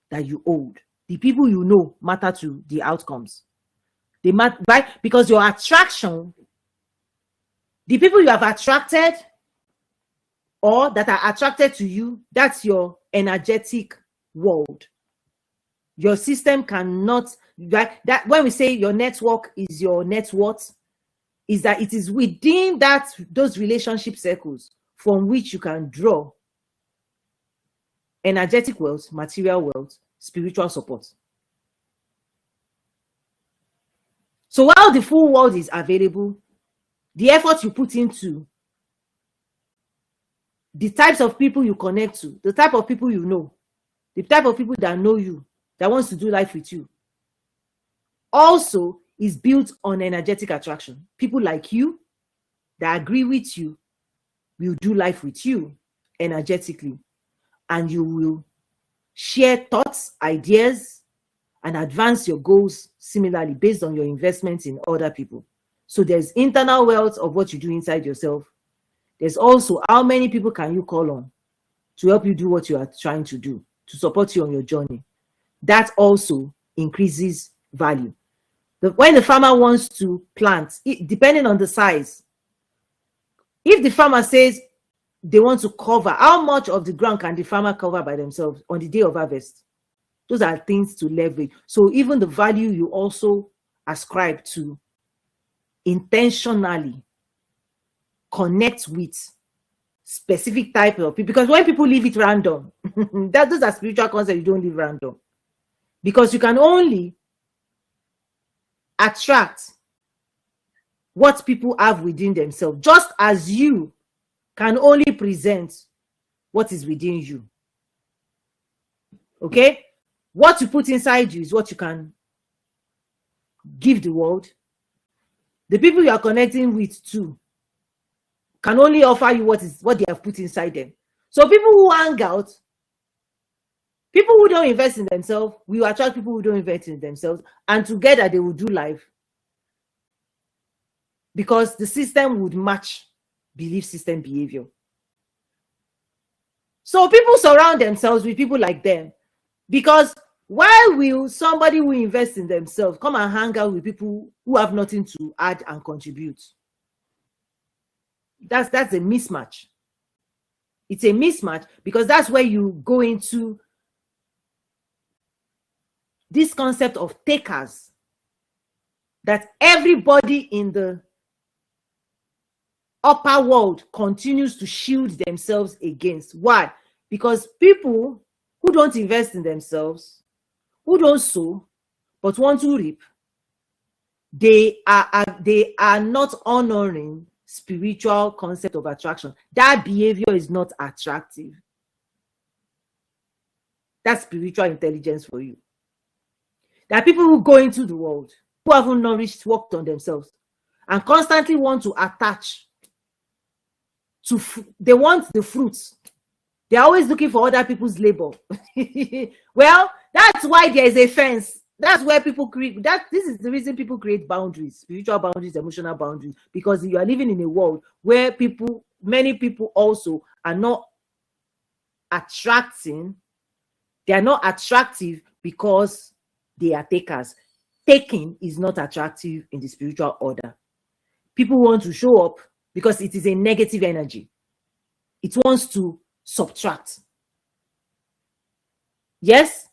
that you hold. The people you know matter to the outcomes. They matter, right? Because your attraction, the people you have attracted or that are attracted to you, that's your energetic world. Your system cannot, right? That when we say your network is your net worth, is that it is within those relationship circles from which you can draw energetic wealth, material wealth, spiritual support. So while the full world is available, the effort you put into, the types of people you connect to, the type of people you know, the type of people that know you, that wants to do life with you, also is built on energetic attraction. People like you that agree with you will do life with you energetically, and you will share thoughts, ideas, and advance your goals similarly based on your investments in other people. So there's internal wealth of what you do inside yourself. There's also how many people can you call on to help you do what you are trying to do, to support you on your journey. That also increases value. When the farmer wants to plant, depending on the size, if the farmer says they want to cover, how much of the ground can the farmer cover by themselves on the day of harvest? Those are things to leverage. So even the value you also ascribe to intentionally connect with specific type of people, because when people leave it random, those are spiritual concepts. You don't leave random, because you can only attract what people have within themselves, just as you can only present what is within you. Okay? What you put inside you is what you can give the world. The people you are connecting with too can only offer you what they have put inside them. So people who hang out, people who don't invest in themselves, will attract people who don't invest in themselves, and together they will do life, because the system would match belief system behavior. So people surround themselves with people like them, because why will somebody who invests in themselves come and hang out with people who have nothing to add and contribute? That's a mismatch. It's a mismatch, because that's where you go into this concept of takers, that everybody in the upper world continues to shield themselves against. Why? Because people who don't invest in themselves, who don't sow but want to reap, they are not honoring spiritual concept of attraction. That behavior is not attractive. That's spiritual intelligence for you. There are people who go into the world who haven't worked on themselves, and constantly want to attach to, they want the fruits. They're always looking for other people's labor. Well, that's why there is a fence. That's where people create this is the reason people create boundaries, spiritual boundaries, emotional boundaries, because you are living in a world where many people also are not attracting. They are not attractive because they are takers. Taking is not attractive in the spiritual order. People want to show up because it is a negative energy. It wants to subtract. Yes?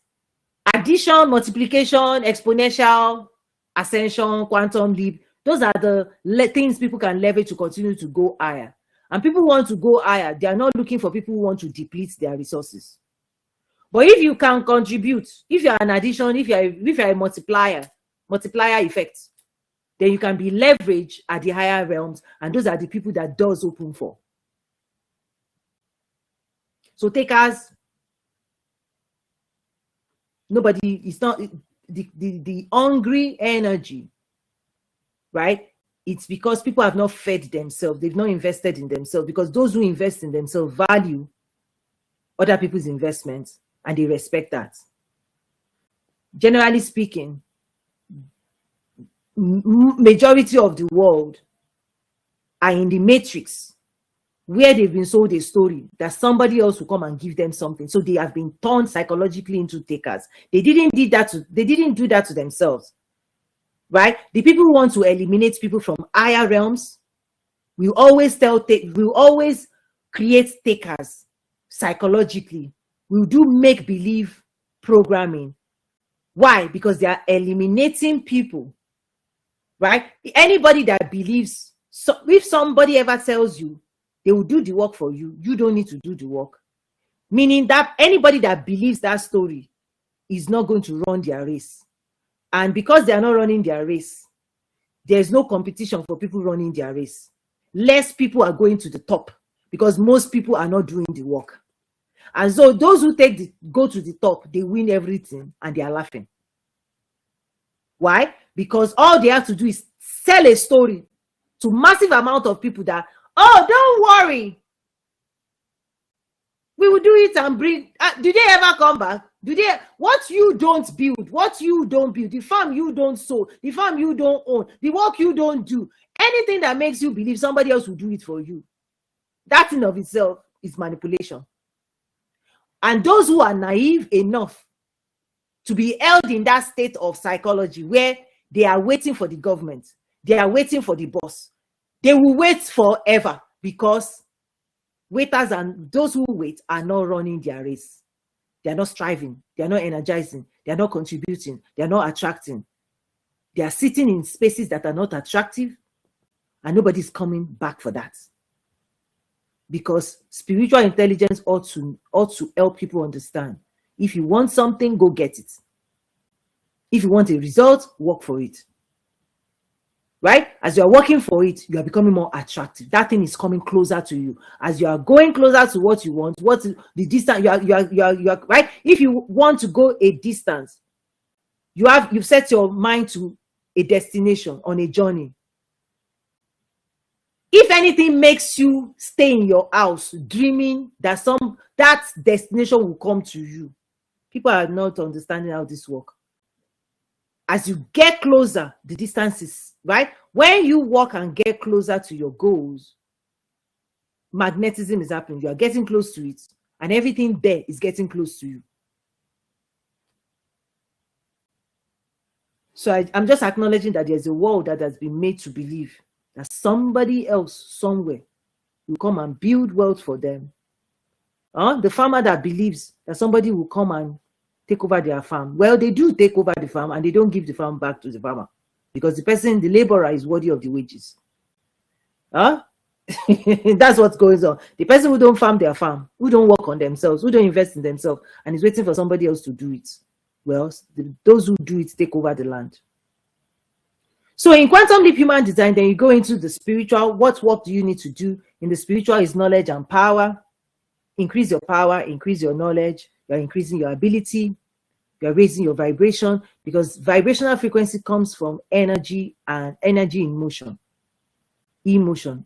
Addition, multiplication, exponential, ascension, quantum leap. Those are the things people can leverage to continue to go higher. And people want to go higher. They are not looking for people who want to deplete their resources. But if you can contribute, if you're an addition, if you're a multiplier effect, then you can be leveraged at the higher realms, and those are the people that doors open for. So takers, nobody, it's not the hungry energy, right? It's because people have not fed themselves, they've not invested in themselves, because those who invest in themselves value other people's investments and they respect that. Generally speaking, majority of the world are in the matrix where they've been sold a story that somebody else will come and give them something. So they have been turned psychologically into takers. They didn't do that to themselves, right? The people who want to eliminate people from higher realms will always create takers psychologically. We'll do make-believe programming. Why? Because they are eliminating people, right? Anybody that believes, so if somebody ever tells you they will do the work for you, you don't need to do the work. Meaning that anybody that believes that story is not going to run their race. And because they are not running their race, there's no competition for people running their race. Less people are going to the top because most people are not doing the work. And so those who go to the top, they win everything and they are laughing. Why? Because all they have to do is sell a story to massive amount of people that, oh, don't worry, we will do it and bring. Do they ever come back? What you don't build, the farm you don't sow, the farm you don't own, the work you don't do, anything that makes you believe somebody else will do it for you, that in of itself is manipulation. And those who are naive enough to be held in that state of psychology where they are waiting for the government, they are waiting for the boss, they will wait forever, because waiters and those who wait are not running their race. They are not striving. They are not energizing. They are not contributing. They are not attracting. They are sitting in spaces that are not attractive, and nobody's coming back for that. Because spiritual intelligence ought to help people understand. If you want something, go get it. If you want a result, work for it. Right? As you are working for it, you are becoming more attractive. That thing is coming closer to you. As you are going closer to what you want, what the distance you are right? If you want to go a distance, you've set your mind to a destination on a journey. If anything makes you stay in your house dreaming that that destination will come to you, people are not understanding how this works. As you get closer, the distance is, right? When you walk and get closer to your goals, magnetism is happening. You are getting close to it, and everything there is getting close to you. So I'm just acknowledging that there's a world that has been made to believe that somebody else somewhere will come and build wealth for them. The farmer that believes that somebody will come and take over their farm. Well, they do take over the farm and they don't give the farm back to the farmer, because the laborer is worthy of the wages. That's what's going on. The person who don't farm their farm, who don't work on themselves, who don't invest in themselves, and is waiting for somebody else to do it. Well, those who do it take over the land. So in Quantum Leap Human Design, then you go into the spiritual. What work do you need to do? In the spiritual is knowledge and power. Increase your power, increase your knowledge. You're increasing your ability. You're raising your vibration, because vibrational frequency comes from energy, and energy in motion. Emotion.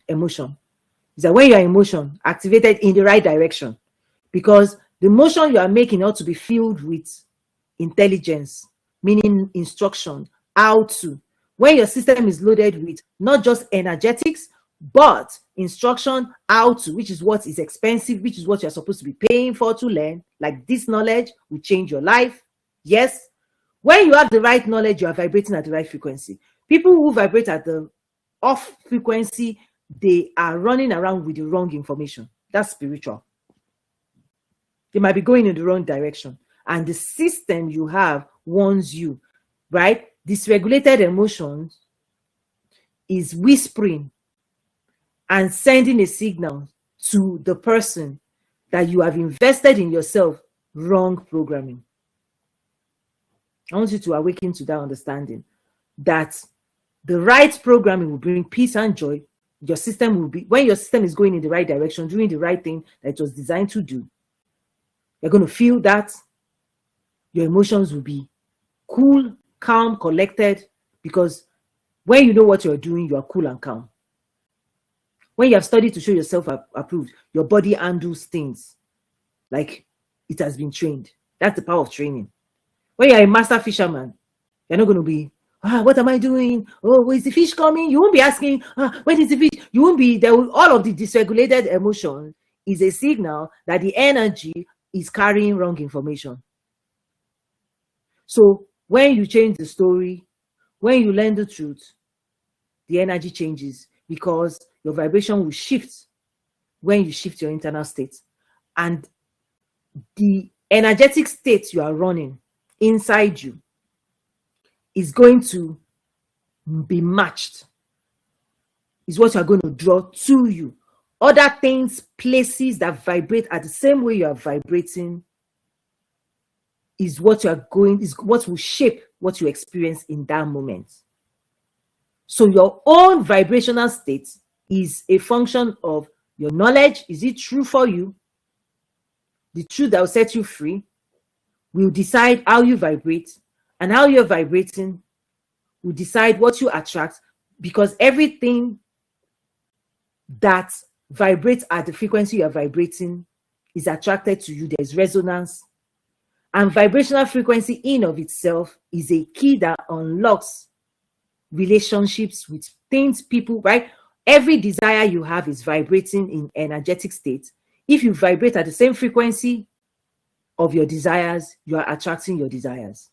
Is that when you're in motion, activated in the right direction, because the motion you are making ought to be filled with intelligence, meaning instruction, how to. When your system is loaded with not just energetics, but instruction, how to, which is what is expensive, which is what you're supposed to be paying for to learn, like this knowledge will change your life. Yes. When you have the right knowledge, you are vibrating at the right frequency. People who vibrate at the off frequency, they are running around with the wrong information. That's spiritual. They might be going in the wrong direction. And the system you have warns you, right? Dysregulated emotions is whispering and sending a signal to the person that you have invested in yourself wrong programming. I want you to awaken to that understanding that the right programming will bring peace and joy. Your system will be, when your system is going in the right direction, doing the right thing that it was designed to do, you're going to feel that your emotions will be cool, calm, collected, because when you know what you're doing, you are cool and calm. When you have studied to show yourself approved, your body handles things like it has been trained. That's the power of training. When you're a master fisherman, you're not going to be, what am I doing? Oh, where's the fish coming? You won't be asking, when is the fish? You won't be there. All of the dysregulated emotion is a signal that the energy is carrying wrong information. So when you change the story, when you learn the truth, the energy changes, because your vibration will shift when you shift your internal state. And the energetic state you are running inside you is going to be matched, is what you're going to draw to you. Other things, places that vibrate at the same way you are vibrating is what you are going, is what will shape what you experience in that moment. So your own vibrational state is a function of your knowledge. Is it true for you? The truth that will set you free will decide how you vibrate, and how you're vibrating will decide what you attract, because everything that vibrates at the frequency you're vibrating is attracted to you. There's resonance. And vibrational frequency in of itself is a key that unlocks relationships with things, people, right? Every desire you have is vibrating in energetic state. If you vibrate at the same frequency of your desires, you are attracting your desires.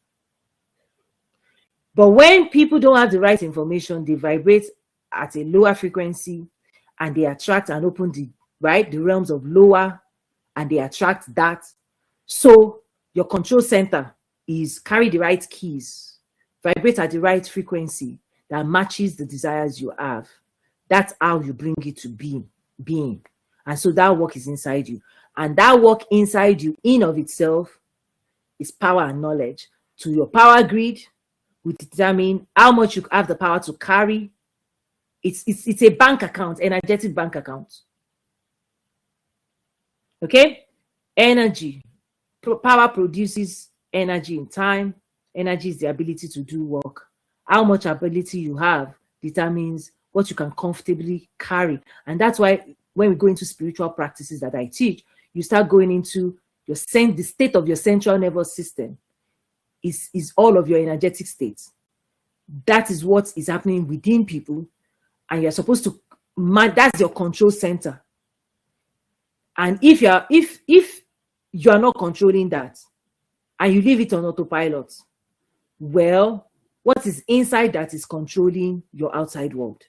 But when people don't have the right information, they vibrate at a lower frequency, and they attract and open the realms of lower, and they attract that. So your control center is carry the right keys, vibrate at the right frequency that matches the desires you have. That's how you bring it to being. And so that work is inside you. And that work inside you in of itself is power and knowledge. To your power grid will determine how much you have the power to carry. It's a bank account, energetic bank account. Okay? Energy. Power produces energy in time. Energy is the ability to do work. How much ability you have determines what you can comfortably carry. And that's why when we go into spiritual practices that I teach, you start going into the state of your central nervous system is all of your energetic states. That is what is happening within people. And you're supposed to, that's your control center. And if you are not controlling that and you leave it on autopilot, well, what is inside that is controlling your outside world.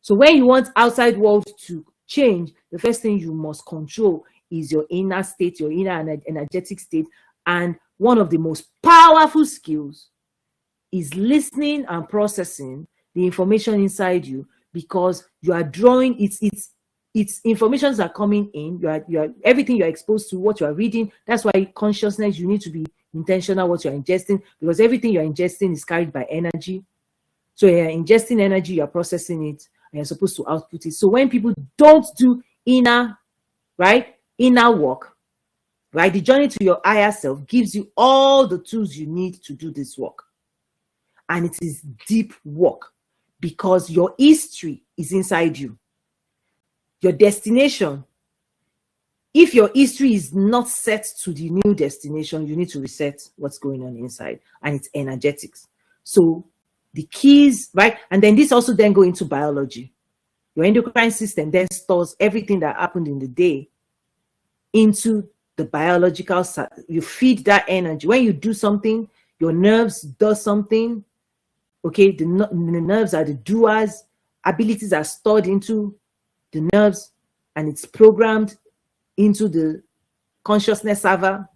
So when you want outside world to change, the first thing you must control is your inner state, your inner energetic state. And one of the most powerful skills is listening and processing the information inside you, because you are drawing it's informations are coming in. You are everything you're exposed to, what you are reading. That's why consciousness, you need to be intentional what you're ingesting, because everything you're ingesting is carried by energy. So you're ingesting energy, you're processing it, and you're supposed to output it. So when people don't do inner work, right, the journey to your higher self gives you all the tools you need to do this work. And it is deep work, because your history is inside you. Your destination, if your history is not set to the new destination, you need to reset what's going on inside, and it's energetics. So the keys, right? And then this also then go into biology. Your endocrine system then stores everything that happened in the day into the biological side. You feed that energy. When you do something, your nerves do something. Okay, the nerves are the doers. Abilities are stored into the nerves, and it's programmed into the consciousness server.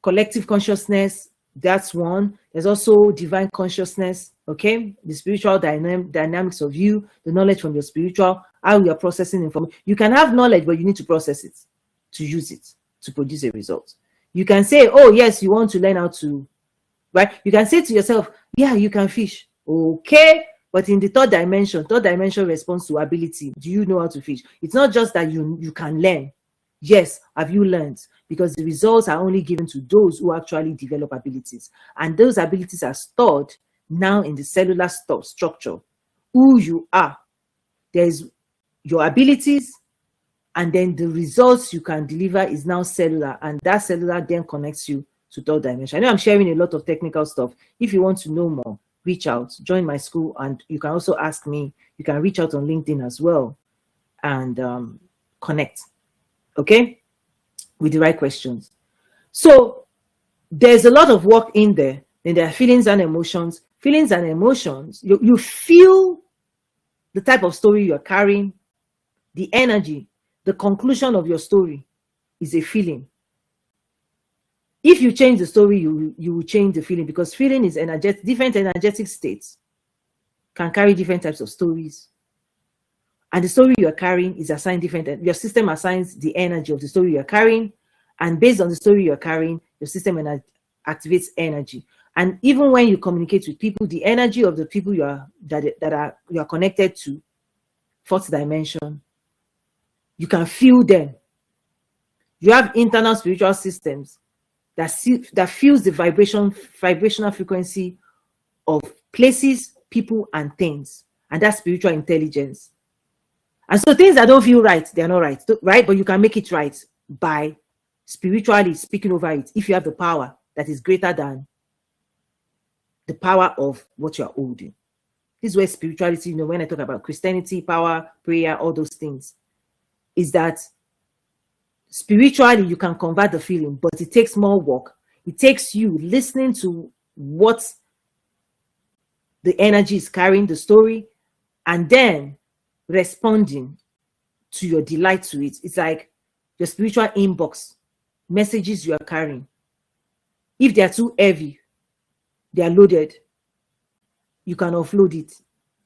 Collective consciousness, that's one. There's also divine consciousness, okay? The spiritual dynamics of you, the knowledge from your spiritual, how you are processing information. You can have knowledge, but you need to process it to use it. to produce a result. You can say, oh, yes, you want to learn how to, right? You can say to yourself, yeah, you can fish. Okay. But in the third dimension responds to ability. Do you know how to fish? It's not just that you can learn. Yes, have you learned? Because the results are only given to those who actually develop abilities. And those abilities are stored now in the cellular structure. Who you are. There's your abilities, and then the results you can deliver is now cellular, and that cellular then connects you to third dimension. I know I'm sharing a lot of technical stuff. If you want to know more, reach out, join my school, and you can also ask me. You can reach out on LinkedIn as well and connect, okay, with the right questions. So there's a lot of work in there. Then there are feelings and emotions. Feelings and emotions, you feel the type of story you're carrying, the energy, the conclusion of your story is a feeling. If you change the story, you will change the feeling, because feeling is energetic. Different energetic states can carry different types of stories. And the story you're carrying is assigned different. Your system assigns the energy of the story you're carrying. And based on the story you're carrying, your system activates energy. And even when you communicate with people, the energy of the people you are connected to, fourth dimension, you can feel them. You have internal spiritual systems that feels the vibrational frequency of places, people, and things. And that's spiritual intelligence. And so things that don't feel right, they're not right, right? But you can make it right by spiritually speaking over it, if you have the power that is greater than the power of what you're holding. This is where spirituality, when I talk about Christianity, power, prayer, all those things, is that spiritually you can convert the feeling, but it takes more work. It takes you listening to what the energy is carrying, the story, and then responding to your delight to it. It's like your spiritual inbox, messages you are carrying. If they are too heavy, they are loaded, you can offload it.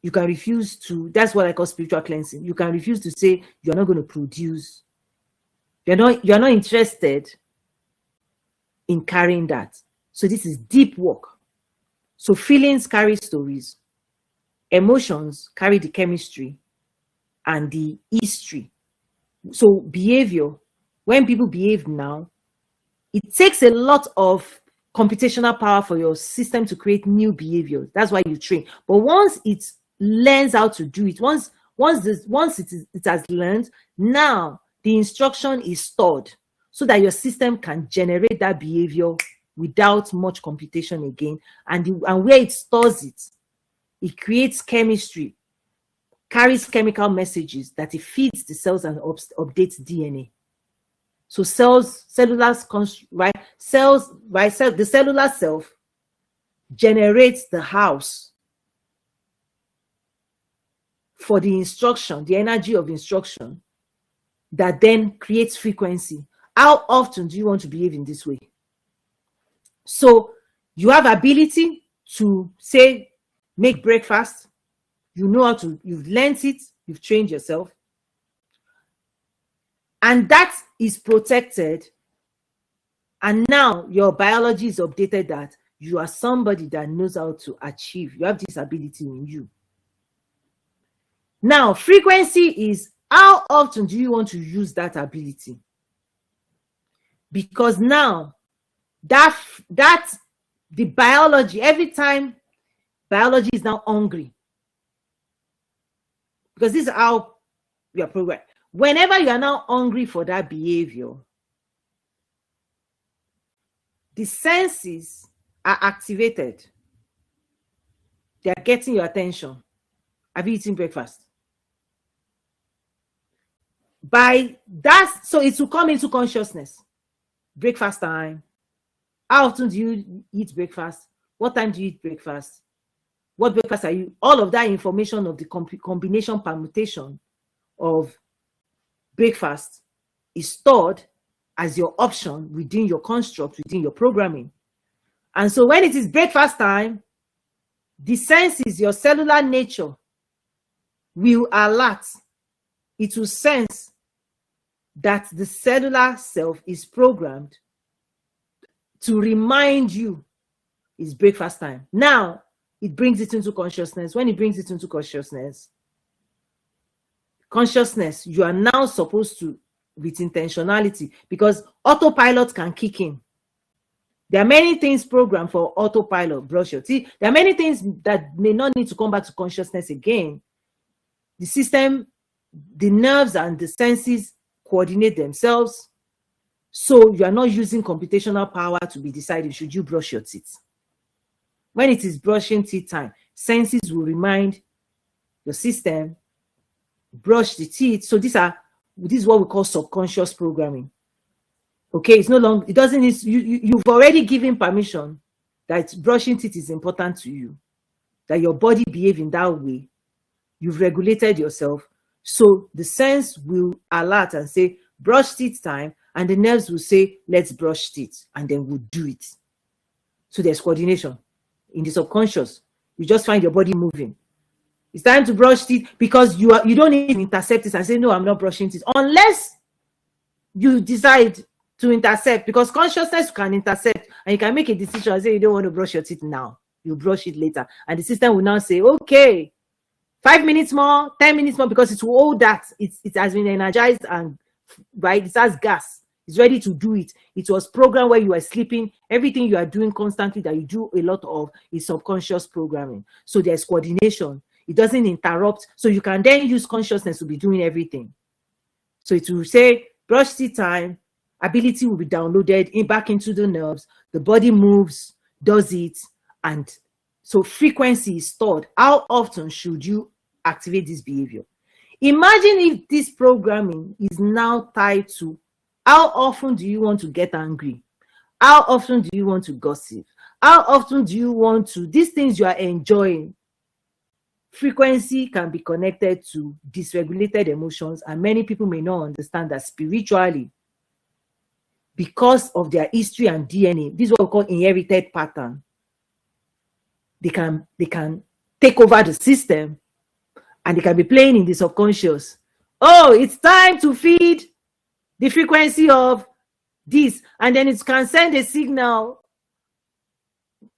You can refuse to, that's what I call spiritual cleansing. You can refuse to say you're not going to produce. You're not interested in carrying that. So this is deep work. So feelings carry stories. Emotions carry the chemistry and the history. So behavior, when people behave now, it takes a lot of computational power for your system to create new behaviors. That's why you train. But once it learns how to do it, once it has learned, now the instruction is stored so that your system can generate that behavior without much computation again. And where it stores it, it creates chemistry, carries chemical messages that it feeds the cells and updates DNA. So the cellular self generates the house for the instruction, the energy of instruction that then creates frequency. How often do you want to behave in this way? So you have ability to say, make breakfast. You know how to, you've learned it, you've trained yourself. And that is protected. And now your biology is updated that you are somebody that knows how to achieve. You have this ability in you. Now, frequency is how often do you want to use that ability? Because now that the biology, every time biology is now hungry. Because this is how we are programmed. Whenever you are now hungry for that behavior, the senses are activated. They are getting your attention. Have you eaten breakfast? By that, so it will come into consciousness. Breakfast time. How often do you eat breakfast? What time do you eat breakfast? What breakfast are you? All of that information of the combination permutation of breakfast is stored as your option within your construct, within your programming. And so when it is breakfast time, the senses, your cellular nature will alert. It will sense that the cellular self is programmed to remind you it's breakfast time. Now, it brings it into consciousness. When it brings it into consciousness, you are now supposed to, with intentionality, because autopilot can kick in. There are many things programmed for autopilot, brush your teeth. There are many things that may not need to come back to consciousness again. The system, the nerves and the senses coordinate themselves. So you are not using computational power to be deciding, should you brush your teeth? When it is brushing teeth time, senses will remind your system, brush the teeth. So this is what we call subconscious programming. Okay, it's no longer, it doesn't need, you've already given permission that brushing teeth is important to you, that your body behave in that way. You've regulated yourself. So the sense will alert and say, brush teeth time, and the nerves will say, let's brush teeth, and then we'll do it. So there's coordination. In the subconscious, you just find your body moving. It's time to brush teeth, because you don't need to intercept it and say, no, I'm not brushing teeth, unless you decide to intercept, because consciousness can intercept and you can make a decision and say you don't want to brush your teeth now, you brush it later, and the system will now say, okay, 5 minutes more, 10 minutes more, because it will hold that it has been energized and right, it has gas, it's ready to do it. It was programmed where you are sleeping. Everything you are doing constantly that you do a lot of is subconscious programming. So there's coordination. It doesn't interrupt, so you can then use consciousness to be doing everything. So it will say brush teeth time, ability will be downloaded back into the nerves, the body moves, does it, and so frequency is stored. How often should you activate this behavior? Imagine if this programming is now tied to how often do you want to get angry? How often do you want to gossip? How often do you want to, these things you are enjoying? Frequency can be connected to dysregulated emotions, and many people may not understand that spiritually, because of their history and DNA, this is what we call inherited pattern. They can take over the system, and they can be playing in the subconscious. Oh, it's time to feed the frequency of this, and then it can send a signal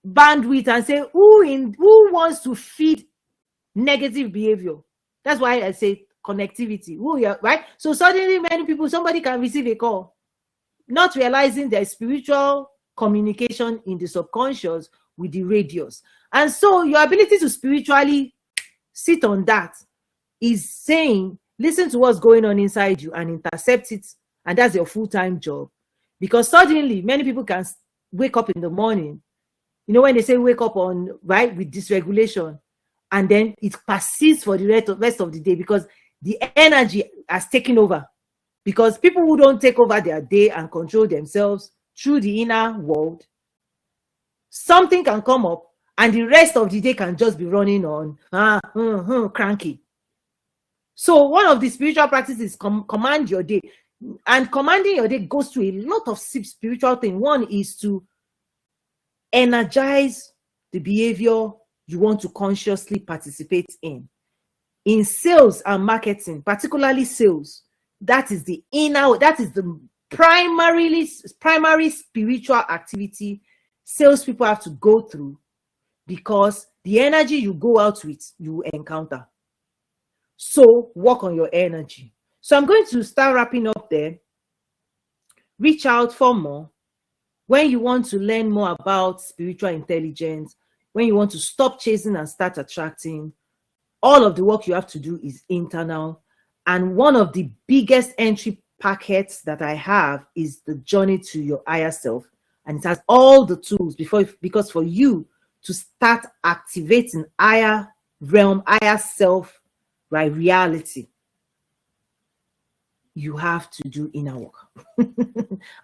bandwidth and say who wants to feed negative behavior. That's why I say connectivity. Right? So suddenly many people, somebody can receive a call, not realizing there's spiritual communication in the subconscious with the radius. And so your ability to spiritually sit on that is saying, listen to what's going on inside you and intercept it. And that's your full-time job. Because suddenly many people can wake up in the morning, you know, when they say wake up on, right, with dysregulation, and then it persists for the rest of the day because the energy has taken over. Because people who don't take over their day and control themselves through the inner world, something can come up and the rest of the day can just be running on cranky. So one of the spiritual practices is command your day. And commanding your day goes to a lot of spiritual things. One is to energize the behavior you want to consciously participate in. In sales and marketing, particularly sales, that is the primary spiritual activity salespeople have to go through, because the energy you go out with, you encounter. So work on your energy. So I'm going to start wrapping up there. Reach out for more. When you want to learn more about spiritual intelligence, when you want to stop chasing and start attracting, all of the work you have to do is internal. And one of the biggest entry packets that I have is the journey to your higher self. And it has all the tools because for you to start activating higher realm, higher self, right, reality, you have to do inner work.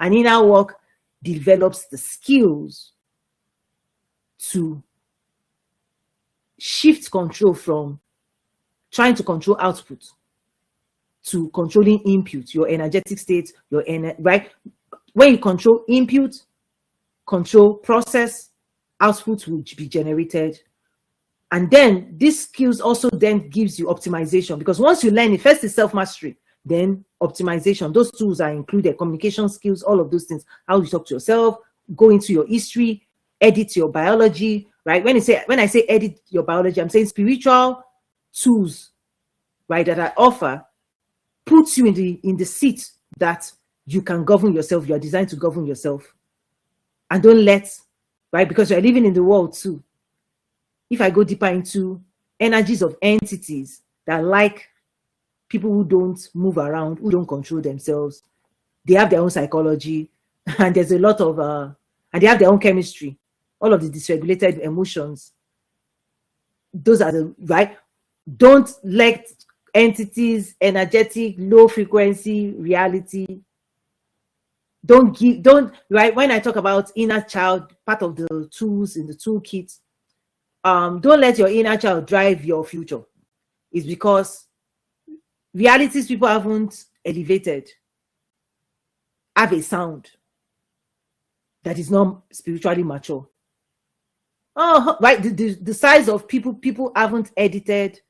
And inner work develops the skills to shift control from trying to control output to controlling input, your energetic state, right? When you control input, control process, output will be generated. And then these skills also then gives you optimization, because once you learn it, first is self-mastery. Then optimization, those tools are included, communication skills, all of those things, how you talk to yourself, go into your history, edit your biology, right? When I say edit your biology, I'm saying spiritual tools, right, that I offer puts you in the seat that you can govern yourself. You are designed to govern yourself. And don't let, right, because you're living in the world too. If I go deeper into energies of entities that like people who don't move around, who don't control themselves, they have their own psychology, and there's a lot of, and they have their own chemistry, all of the dysregulated emotions. Those are the, right? Don't let entities, energetic, low frequency reality, don't, right? When I talk about inner child, part of the tools in the toolkit, don't let your inner child drive your future. It's because realities people haven't elevated have a sound that is not spiritually mature. Oh, right. The size of people haven't edited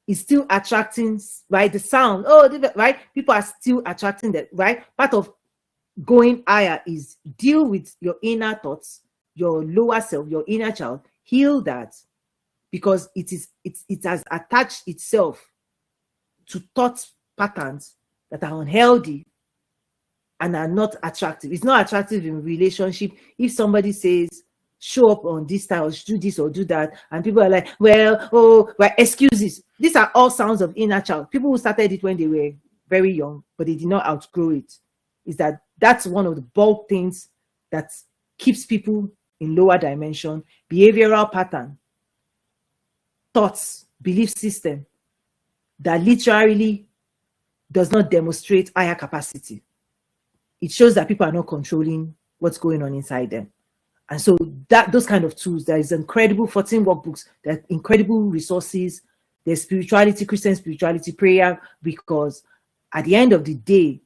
is still attracting, right? The sound, right? People are still attracting that, right? Part of going higher is deal with your inner thoughts, your lower self, your inner child, heal that, because it has attached itself to thought patterns that are unhealthy and are not attractive. It's not attractive in relationship. If somebody says, show up on this time, or do this or do that, and people are like, well, oh, well, excuses. These are all sounds of inner child. People who started it when they were very young, but they did not outgrow it. Is that's one of the bulk things that keeps people in lower dimension: behavioral pattern, thoughts, belief system that literally does not demonstrate higher capacity. It shows that people are not controlling what's going on inside them. And so those kind of tools, there is incredible 14 workbooks, there are incredible resources, there's spirituality, Christian spirituality, prayer, because at the end of the day,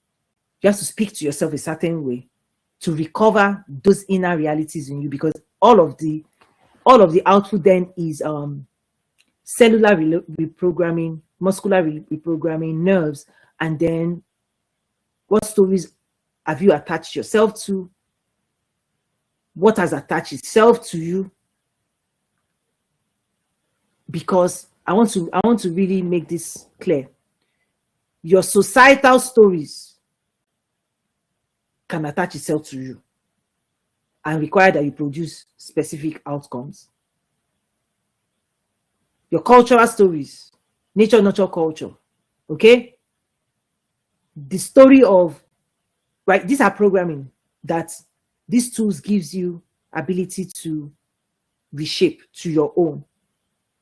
you have to speak to yourself a certain way to recover those inner realities in you, because all of the output then is cellular reprogramming, muscular reprogramming, nerves, and then what stories have you attached yourself to? What has attached itself to you? Because I want to really make this clear. Your societal stories can attach itself to you and require that you produce specific outcomes. Your cultural stories, nature, nurture, culture, okay? The story of, right, these are programming that these tools gives you ability to reshape to your own.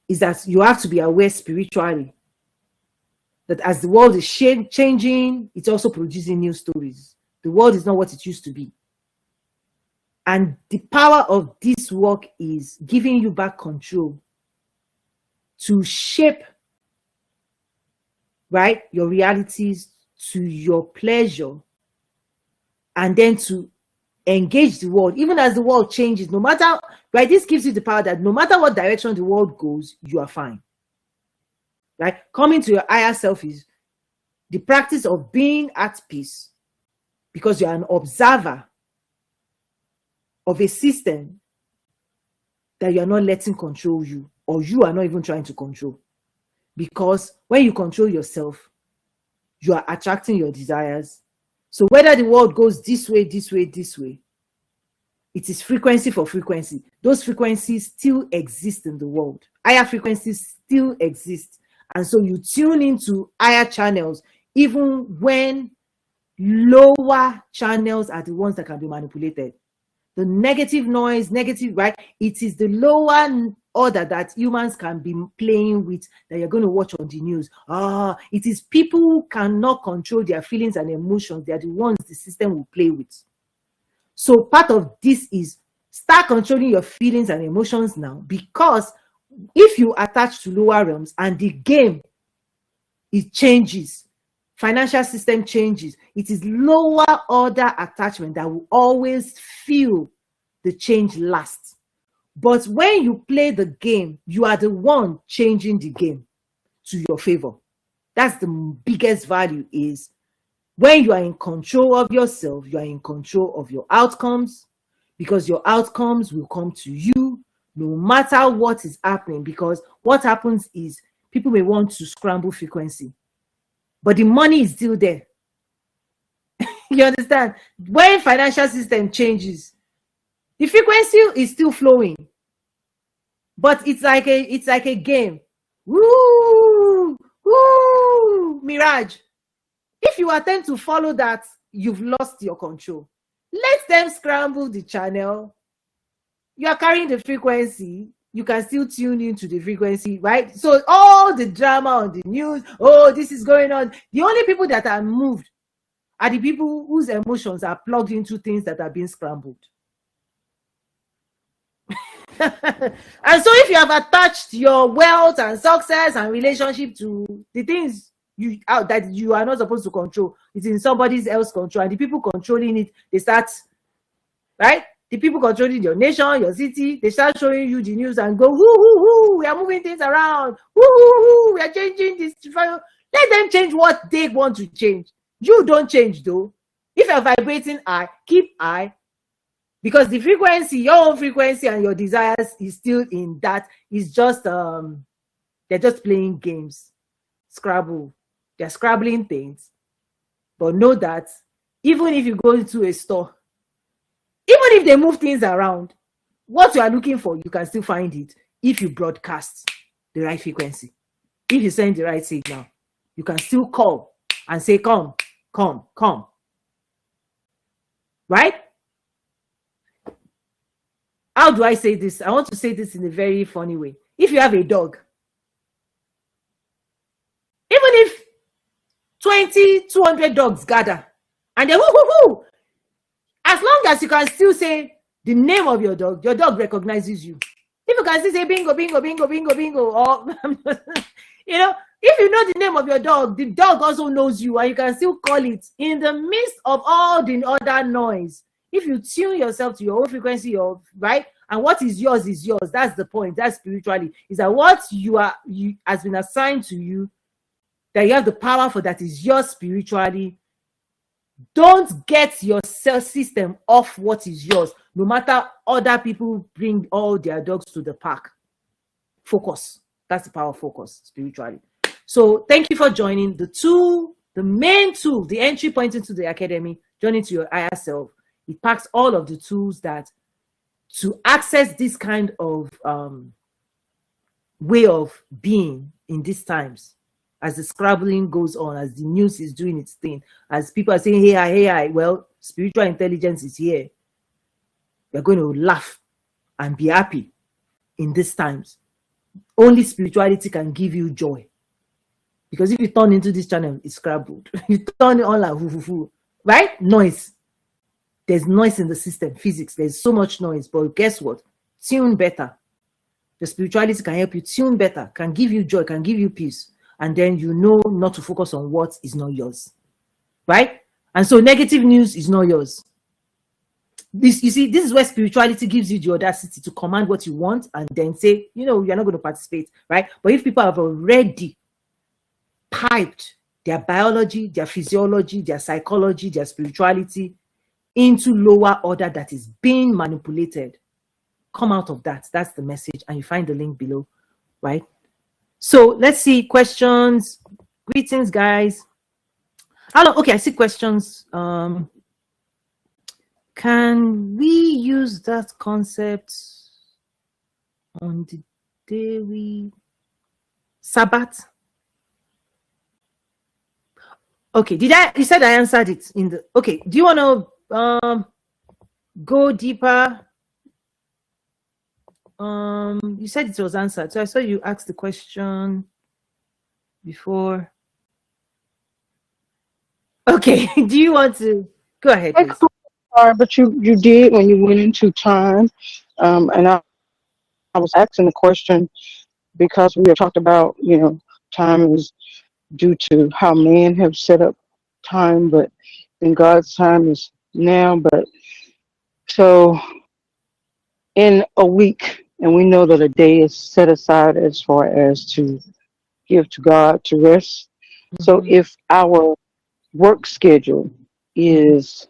Is that you have to be aware spiritually that as the world is changing, it's also producing new stories. The world is not what it used to be. And the power of this work is giving you back control to shape, right, your realities to your pleasure, and then to engage the world, even as the world changes, no matter, right, this gives you the power that no matter what direction the world goes, you are fine. Right? Coming to your higher self is the practice of being at peace, because you're an observer of a system that you're not letting control you, or you are not even trying to control. Because when you control yourself, you are attracting your desires. So whether the world goes this way, this way, this way, it is frequency for frequency. Those frequencies still exist in the world. Higher frequencies still exist. And so you tune into higher channels, even when lower channels are the ones that can be manipulated. The negative noise, negative, right? It is the lower order that humans can be playing with that you're going to watch on the news. It is people who cannot control their feelings and emotions. They are the ones the system will play with. So part of this is start controlling your feelings and emotions now, because if you attach to lower realms and the game, it changes, financial system changes, it is lower order attachment that will always feel the change last. But when you play the game, you are the one changing the game to your favor. That's the biggest value, is when you are in control of yourself, you are in control of your outcomes, because your outcomes will come to you no matter what is happening. Because what happens is people may want to scramble frequency, but the money is still there. You understand? When financial system changes, the frequency is still flowing, but it's like a game. Woo, woo, mirage. If you attempt to follow that, you've lost your control. Let them scramble the channel. You are carrying the frequency. You can still tune into the frequency, right? So all the drama on the news, oh, this is going on. The only people that are moved are the people whose emotions are plugged into things that are being scrambled. And so if you have attached your wealth and success and relationship to the things that you are not supposed to control, it's in somebody else's control, and the people controlling it, they start, right? The people controlling your nation, your city, they start showing you the news and go, whoo, whoo, whoo, we are moving things around, whoo, whoo, whoo, we are changing this. Let them change what they want to change. You don't change though. If you're vibrating high, keep high, because the frequency, your own frequency and your desires is still in that. It's just they're just playing games. Scrabble. They're scrabbling things. But know that even if you go into a store, even if they move things around, what you are looking for, you can still find it if you broadcast the right frequency. If you send the right signal, you can still call and say, come, come, come. Right? How do I say this? I want to say this in a very funny way. If you have a dog, even if 200 dogs gather and they whoo, whoo, whoo, as long as you can still say the name of your dog recognizes you. If you can still say bingo, bingo, bingo, bingo, bingo, or you know, if you know the name of your dog, the dog also knows you, and you can still call it in the midst of all the other noise. If you tune yourself to your own frequency, of right, and what is yours is yours. That's the point. That's spiritually. Is that what you has been assigned to you, that you have the power for, that is yours spiritually. Don't get your cell system off what is yours, no matter other people bring all their dogs to the park. Focus. That's the power of focus spiritually. So thank you for joining. The main tool, the entry point into the academy, journey to your higher self. It packs all of the tools that to access this kind of way of being in these times. As the scrabbling goes on, as the news is doing its thing, as people are saying, hey, well, spiritual intelligence is here. We're going to laugh and be happy in these times. Only spirituality can give you joy. Because if you turn into this channel, it's scrabbled. You turn it on like hoo, right? Noise. There's noise in the system, physics. There's so much noise. But guess what? Tune better. The spirituality can help you tune better, can give you joy, can give you peace. And then you know not to focus on what is not yours. Right? And so negative news is not yours. This, you see, this is where spirituality gives you the audacity to command what you want and then say, you know, you're not going to participate. Right? But if people have already piped their biology, their physiology, their psychology, their spirituality into lower order that is being manipulated, come out of that. That's the message. And you find the link below, right? So let's see questions. Greetings, guys. Hello. Okay, I see questions. Can we use that concept on the day we Sabbath? Okay, you said I answered it in the, okay. Do you want to go deeper? You said it was answered. So I saw you asked the question before. Okay, do you want to go ahead, please? Sorry, but you did when you went into time. And I was asking the question because we have talked about, you know, time is due to how man have set up time, but in God's time is now. But so in a week, and we know that a day is set aside as far as to give to God to rest. So if our work schedule is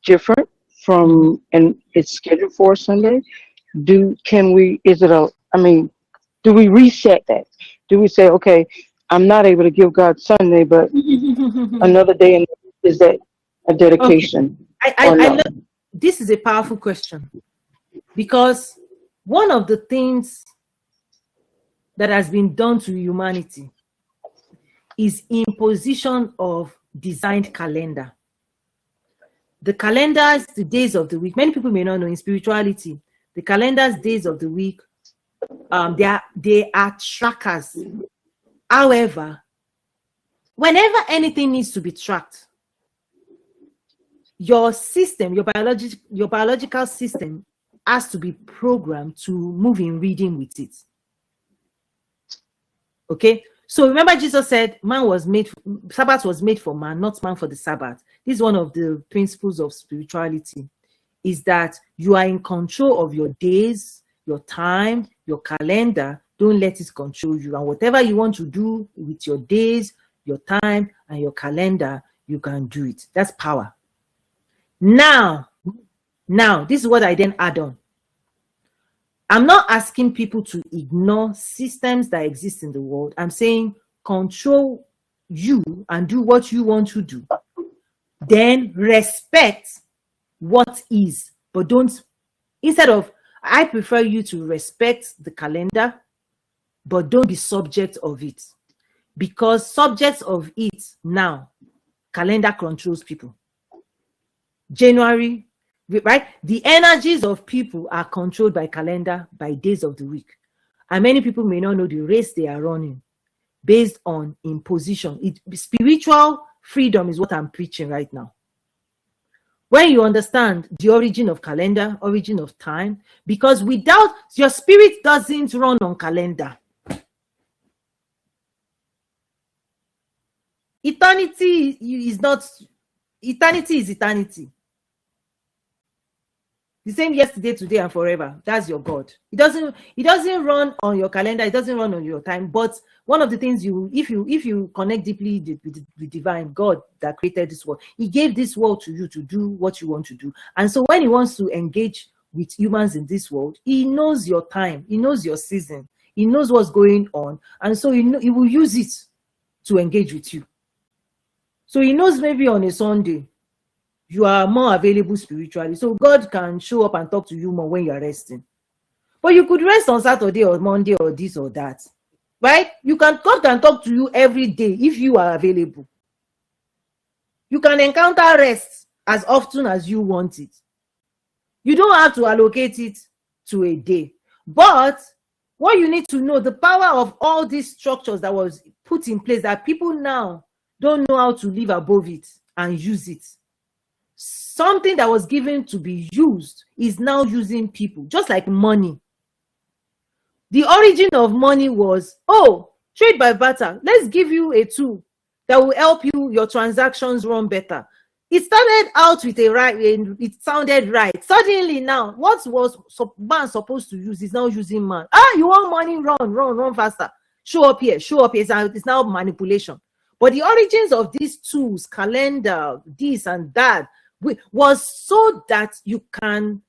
different from and it's scheduled for Sunday, can we is it a I mean, do we reset that? Do we say, okay, I'm not able to give God Sunday, but another day in the week, is that a Okay. dedication or I no? love this is a powerful question, because one of the things that has been done to humanity is imposition of designed calendar. The calendars, the days of the week, many people may not know in spirituality, the calendars, days of the week, they are trackers. However, whenever anything needs to be tracked, your system, your biological system has to be programmed to move in reading with it. Okay, so remember Jesus said Sabbath was made for man, not man for the Sabbath. This is one of the principles of spirituality, is that you are in control of your days, your time, your calendar. Don't let it control you. And whatever you want to do with your days, your time, and your calendar, you can do it. That's power. Now, this is what I then add on. I'm not asking people to ignore systems that exist in the world. I'm saying control you and do what you want to do. Then respect what is, but don't, I prefer you to respect the calendar, but don't be subject of it. Because subjects of it now, calendar controls people. January, right? The energies of people are controlled by calendar, by days of the week. And many people may not know the race they are running based on imposition. Spiritual freedom is what I'm preaching right now. When you understand the origin of calendar, origin of time, because without your spirit doesn't run on calendar. Eternity is eternity. The same yesterday, today, and forever. That's your God. It doesn't run on your calendar. It doesn't run on your time. But one of the things if you connect deeply with divine God that created this world, He gave this world to you to do what you want to do. And so when He wants to engage with humans in this world, He knows your time. He knows your season. He knows what's going on. And so He will use it to engage with you. So He knows maybe on a Sunday, you are more available spiritually. So God can show up and talk to you more when you are resting. But you could rest on Saturday or Monday or this or that. Right? God can talk to you every day if you are available. You can encounter rest as often as you want it. You don't have to allocate it to a day. But what you need to know, the power of all these structures that was put in place, that people now don't know how to live above it and use it. Something that was given to be used is now using people, just like money. The origin of money was, trade by barter. Let's give you a tool that will help your transactions run better. It started out with it sounded right. Suddenly now, what was man supposed to use is now using man. You want money? Run faster. Show up here. It's now manipulation. But the origins of these tools, calendar, this and that, was so that you can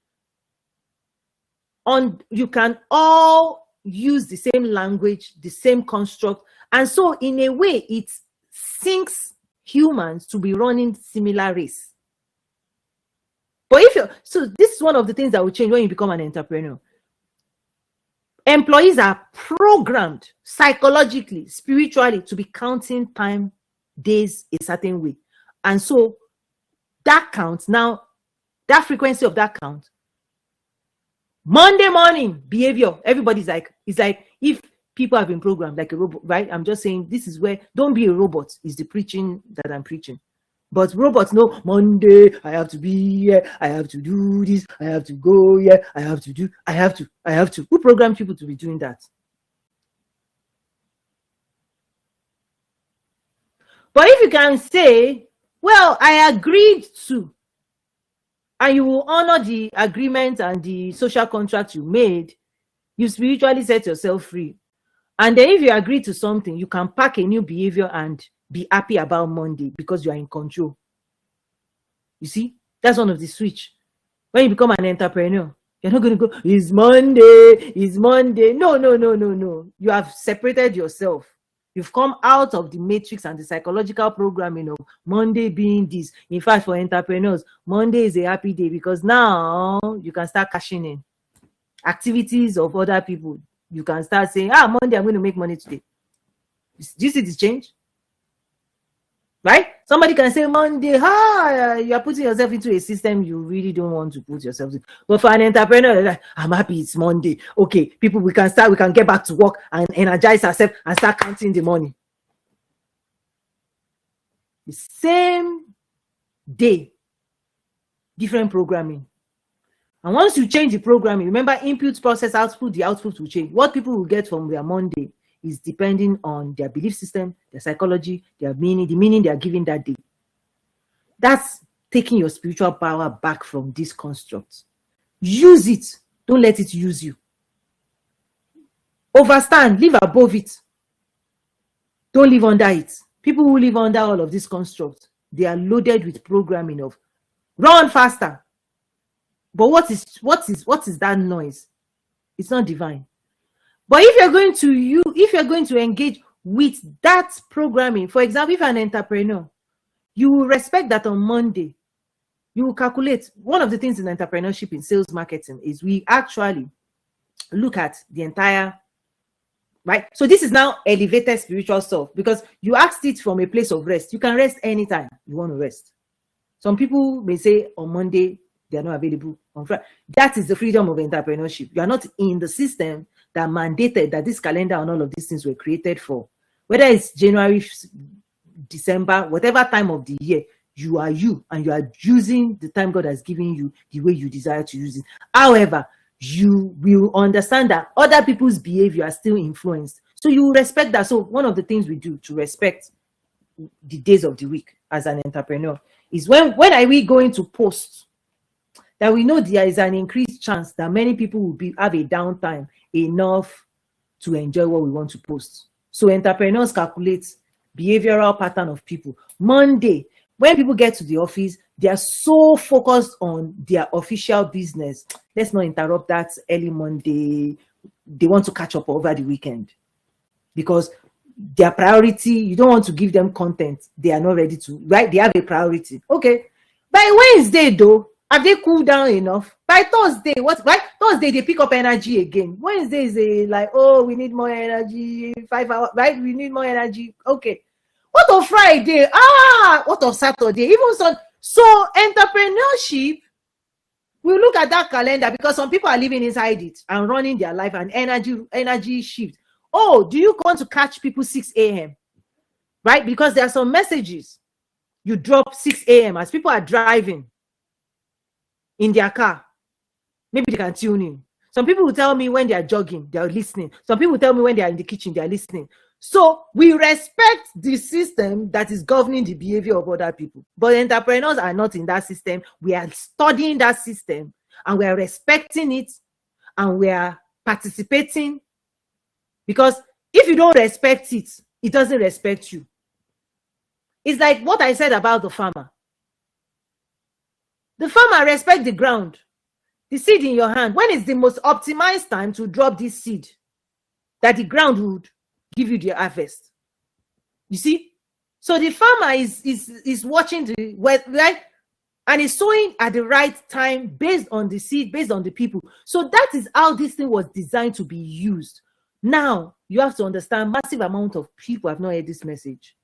all use the same language, the same construct, and so in a way it sinks humans to be running similar race. But so this is one of the things that will change when you become an entrepreneur. Employees are programmed psychologically, spiritually to be counting time, days a certain way, and so that counts now, that frequency of that count. Monday morning behavior, everybody's like, it's like if people have been programmed like a robot, right? I'm just saying this is where don't be a robot is the preaching that I'm preaching. But robots know Monday, I have to be here, I have to do this, I have to go here, I have to. Who programmed people to be doing that? But if you can say, well, I agreed to, and you will honor the agreement and the social contract you made, you spiritually set yourself free. And then if you agree to something, you can pack a new behavior and be happy about Monday because you are in control. You see, that's one of the switch. When you become an entrepreneur, you're not going to go, it's Monday, it's Monday. No. You have separated yourself. You've come out of the matrix and the psychological programming of Monday being this. In fact, for entrepreneurs, Monday is a happy day because now you can start cashing in activities of other people. You can start saying, Monday, I'm going to make money today. Do you see this change? Right? Somebody can say Monday, you are putting yourself into a system you really don't want to put yourself in. But for an entrepreneur, like, I'm happy it's Monday. Okay, people, we can get back to work and energize ourselves and start counting the money. The same day, different programming. And once you change the programming, remember input, process, output, the output will change. What people will get from their Monday is depending on their belief system, their psychology, their meaning, the meaning they are giving that day. That's taking your spiritual power back from this construct. Use it. Don't let it use you. Overstand. Live above it. Don't live under it. People who live under all of this construct, they are loaded with programming of run faster. But what is that noise? It's not divine. But if you're going to engage with that programming, for example, if you're an entrepreneur, you will respect that on Monday. You will calculate. One of the things in entrepreneurship, in sales marketing, is we actually look at the entire, right? So this is now elevated spiritual self, because you asked it from a place of rest. You can rest anytime you want to rest. Some people may say on Monday, they are not available on Friday. That is the freedom of entrepreneurship. You are not in the system that mandated that this calendar and all of these things were created for. Whether it's January, December, whatever time of the year, you are you, and you are using the time God has given you the way you desire to use it. However, you will understand that other people's behavior are still influenced. So you respect that. So one of the things we do to respect the days of the week as an entrepreneur is when are we going to post that we know there is an increased chance that many people will have a downtime enough to enjoy what we want to post. So entrepreneurs calculate behavioral pattern of people. Monday, when people get to the office, they are so focused on their official business. Let's not interrupt that early Monday. They want to catch up over the weekend because their priority, you don't want to give them content they are not ready to, right? They have a priority. Okay. By Wednesday, though, have they cooled down enough? By Thursday, right? Thursday, they pick up energy again. Wednesday is like, we need more energy, 5 hours, right? We need more energy. Okay. What of Friday? What of Saturday? Even so entrepreneurship, we look at that calendar because some people are living inside it and running their life and energy shift. Do you want to catch people 6 a.m.? Right? Because there are some messages you drop 6 a.m. as people are driving in their car. Maybe they can tune in. Some people will tell me when they are jogging, they are listening. Some people tell me when they are in the kitchen, they are listening. So we respect the system that is governing the behavior of other people. But entrepreneurs are not in that system. We are studying that system and we are respecting it and we are participating. Because if you don't respect it, it doesn't respect you. It's like what I said about the farmer. The farmer respects the ground, the seed in your hand. When is the most optimized time to drop this seed that the ground would give you the harvest? You see? So the farmer is watching the weather, right? And is sowing at the right time based on the seed, based on the people. So that is how this thing was designed to be used. Now, you have to understand, massive amount of people have not heard this message.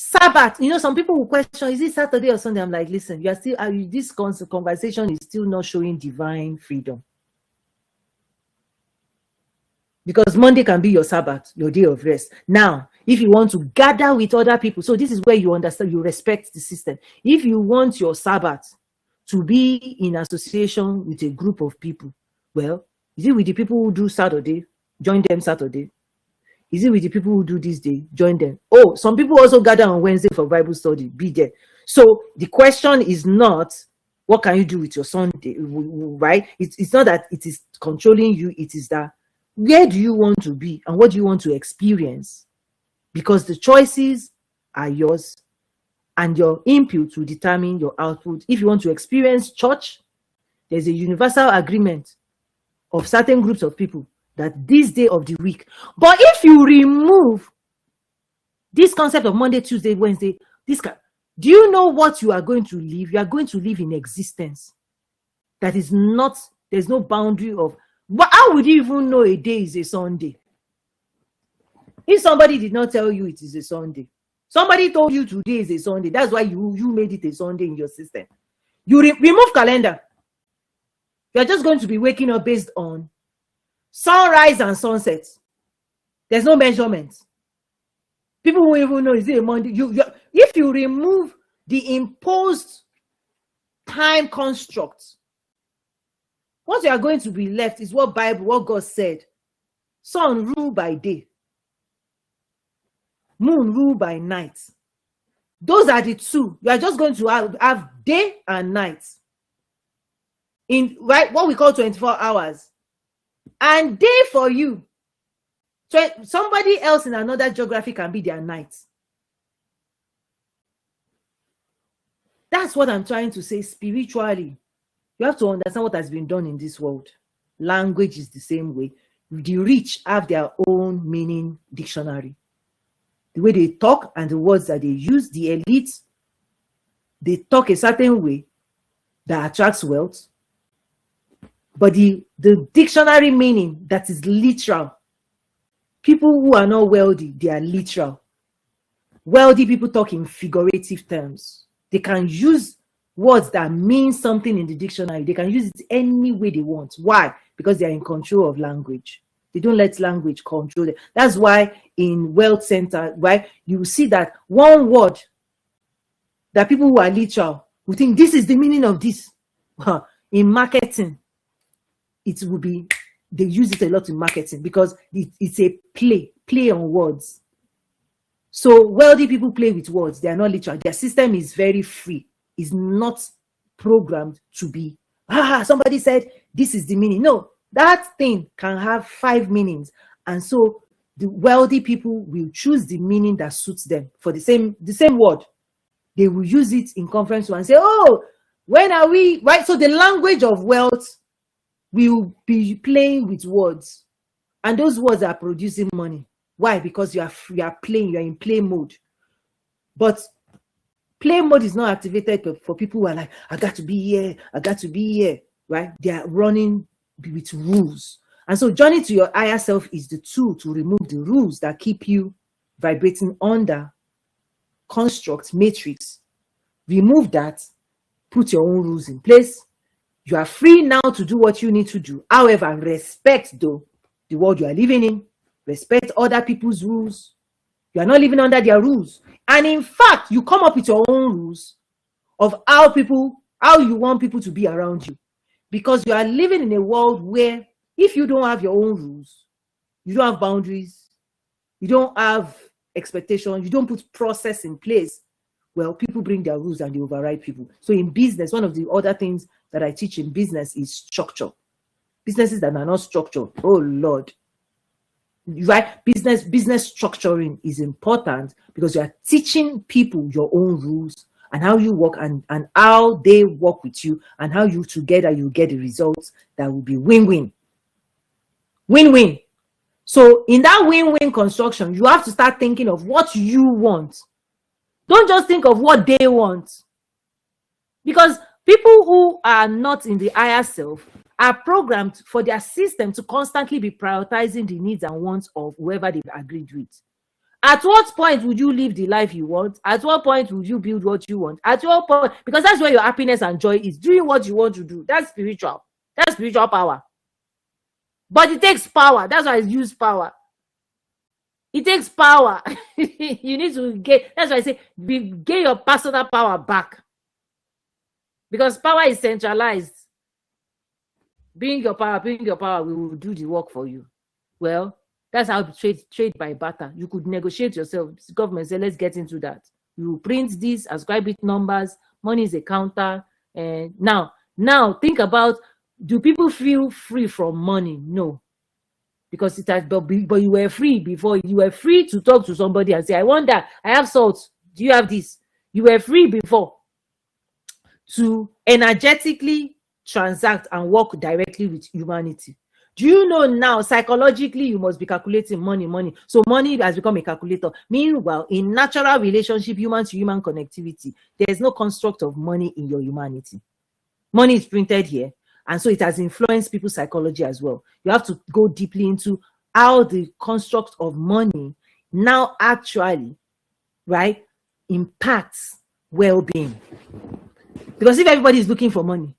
Sabbath, some people will question, is it Saturday or Sunday? I'm like, listen, you are still, this conversation is still not showing divine freedom. Because Monday can be your Sabbath, your day of rest. Now, if you want to gather with other people, so this is where you understand, you respect the system. If you want your Sabbath to be in association with a group of people, well, is it with the people who do Saturday? Join them Saturday. Is it with the people who do this day? Join them. Some people also gather on Wednesday for Bible study. Be there. So the question is not, what can you do with your Sunday, right? It's not that it is controlling you. It is that, where do you want to be and what do you want to experience? because the choices are yours and your input will determine your output. If you want to experience church, there's a universal agreement of certain groups of people that this day of the week. But if you remove this concept of Monday, Tuesday, Wednesday, do you know what you are going to live? You are going to live in existence that is not, there's no boundary of, but how would you even know a day is a Sunday? If somebody did not tell you it is a Sunday, somebody told you today is a Sunday, that's why you made it a Sunday in your system. You remove calendar. You're just going to be waking up based on sunrise and sunset. There's no measurement. People won't even know is it a Monday. If you remove the imposed time construct, what you are going to be left is what Bible, what God said. Sun rule by day, moon rule by night. Those are the two. You are just going to have day and night in what we call 24 hours, and day for you. So somebody else in another geography can be their night. That's what I'm trying to say. Spiritually, you have to understand what has been done in this world. Language is the same way. The rich have their own meaning dictionary. The way they talk and the words that they use, the elites, they talk a certain way that attracts wealth. But the dictionary meaning that is literal, people who are not wealthy, they are literal. Wealthy people talk in figurative terms. They can use words that mean something in the dictionary. They can use it any way they want. Why? Because they are in control of language. They don't let language control them. That's why in wealth center, right, you see that one word that people who are literal will think this is the meaning of this. In marketing, it will be, they use it a lot in marketing because it's a play on words. So wealthy people play with words. They are not literal. Their system is very free. It's not programmed to be, somebody said this is the meaning. No, that thing can have 5 meanings. And so the wealthy people will choose the meaning that suits them for the same word. They will use it in conference and say, oh, when are we, right? So the language of wealth will be playing with words, and those words are producing money. Why? Because you are playing, you are in play mode. But play mode is not activated for people who are like, I got to be here, right? They are running with rules. And so journey to your higher self is the tool to remove the rules that keep you vibrating under construct matrix. Remove that, put your own rules in place. You are free now to do what you need to do. However, respect though the world you are living in. Respect other people's rules. You are not living under their rules. And in fact, you come up with your own rules of how you want people to be around you. Because you are living in a world where if you don't have your own rules, you don't have boundaries, you don't have expectations, you don't put process in place, well, people bring their rules and they override people. So in business, one of the other things that I teach in business is structure. Businesses that are not structured, oh Lord, right? Business structuring is important because you are teaching people your own rules and how you work and how they work with you and how you together you get the results that will be win-win. Win-win. So in that win-win construction, you have to start thinking of what you want. Don't just think of what they want. Because people who are not in the higher self are programmed for their system to constantly be prioritizing the needs and wants of whoever they've agreed with. At what point would you live the life you want? At what point would you build what you want? At what point? Because that's where your happiness and joy is, doing what you want to do. That's spiritual. That's spiritual power. But it takes power. That's why I use power. It takes power. You need to get, that's why I say, get your personal power back. Because power is centralized. Bring your power, we will do the work for you. Well, that's how trade by barter. You could negotiate yourself. The government say, let's get into that. You print this, ascribe it numbers, money is a counter. And now think about, do people feel free from money? No. because it has, but you were free before. You were free to talk to somebody and say, I wonder, I have salt. Do you have this? You were free before to energetically transact and work directly with humanity. Do you know now, psychologically, you must be calculating money. So money has become a calculator. Meanwhile, in natural relationship, human to human connectivity, there is no construct of money in your humanity. Money is printed here. And so it has influenced people's psychology as well. You have to go deeply into how the construct of money now actually, right, impacts well-being. Because if everybody is looking for money,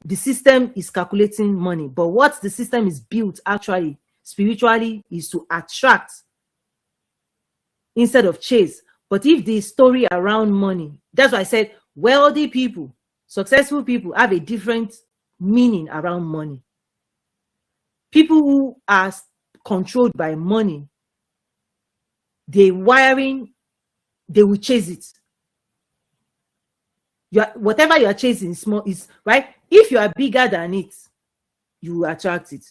the system is calculating money. But what the system is built actually, spiritually, is to attract instead of chase. But if the story around money, that's why I said wealthy people, successful people have a different meaning around money. People who are controlled by money, they will chase it. Whatever you are chasing is small, is right. If you are bigger than it, you will attract it.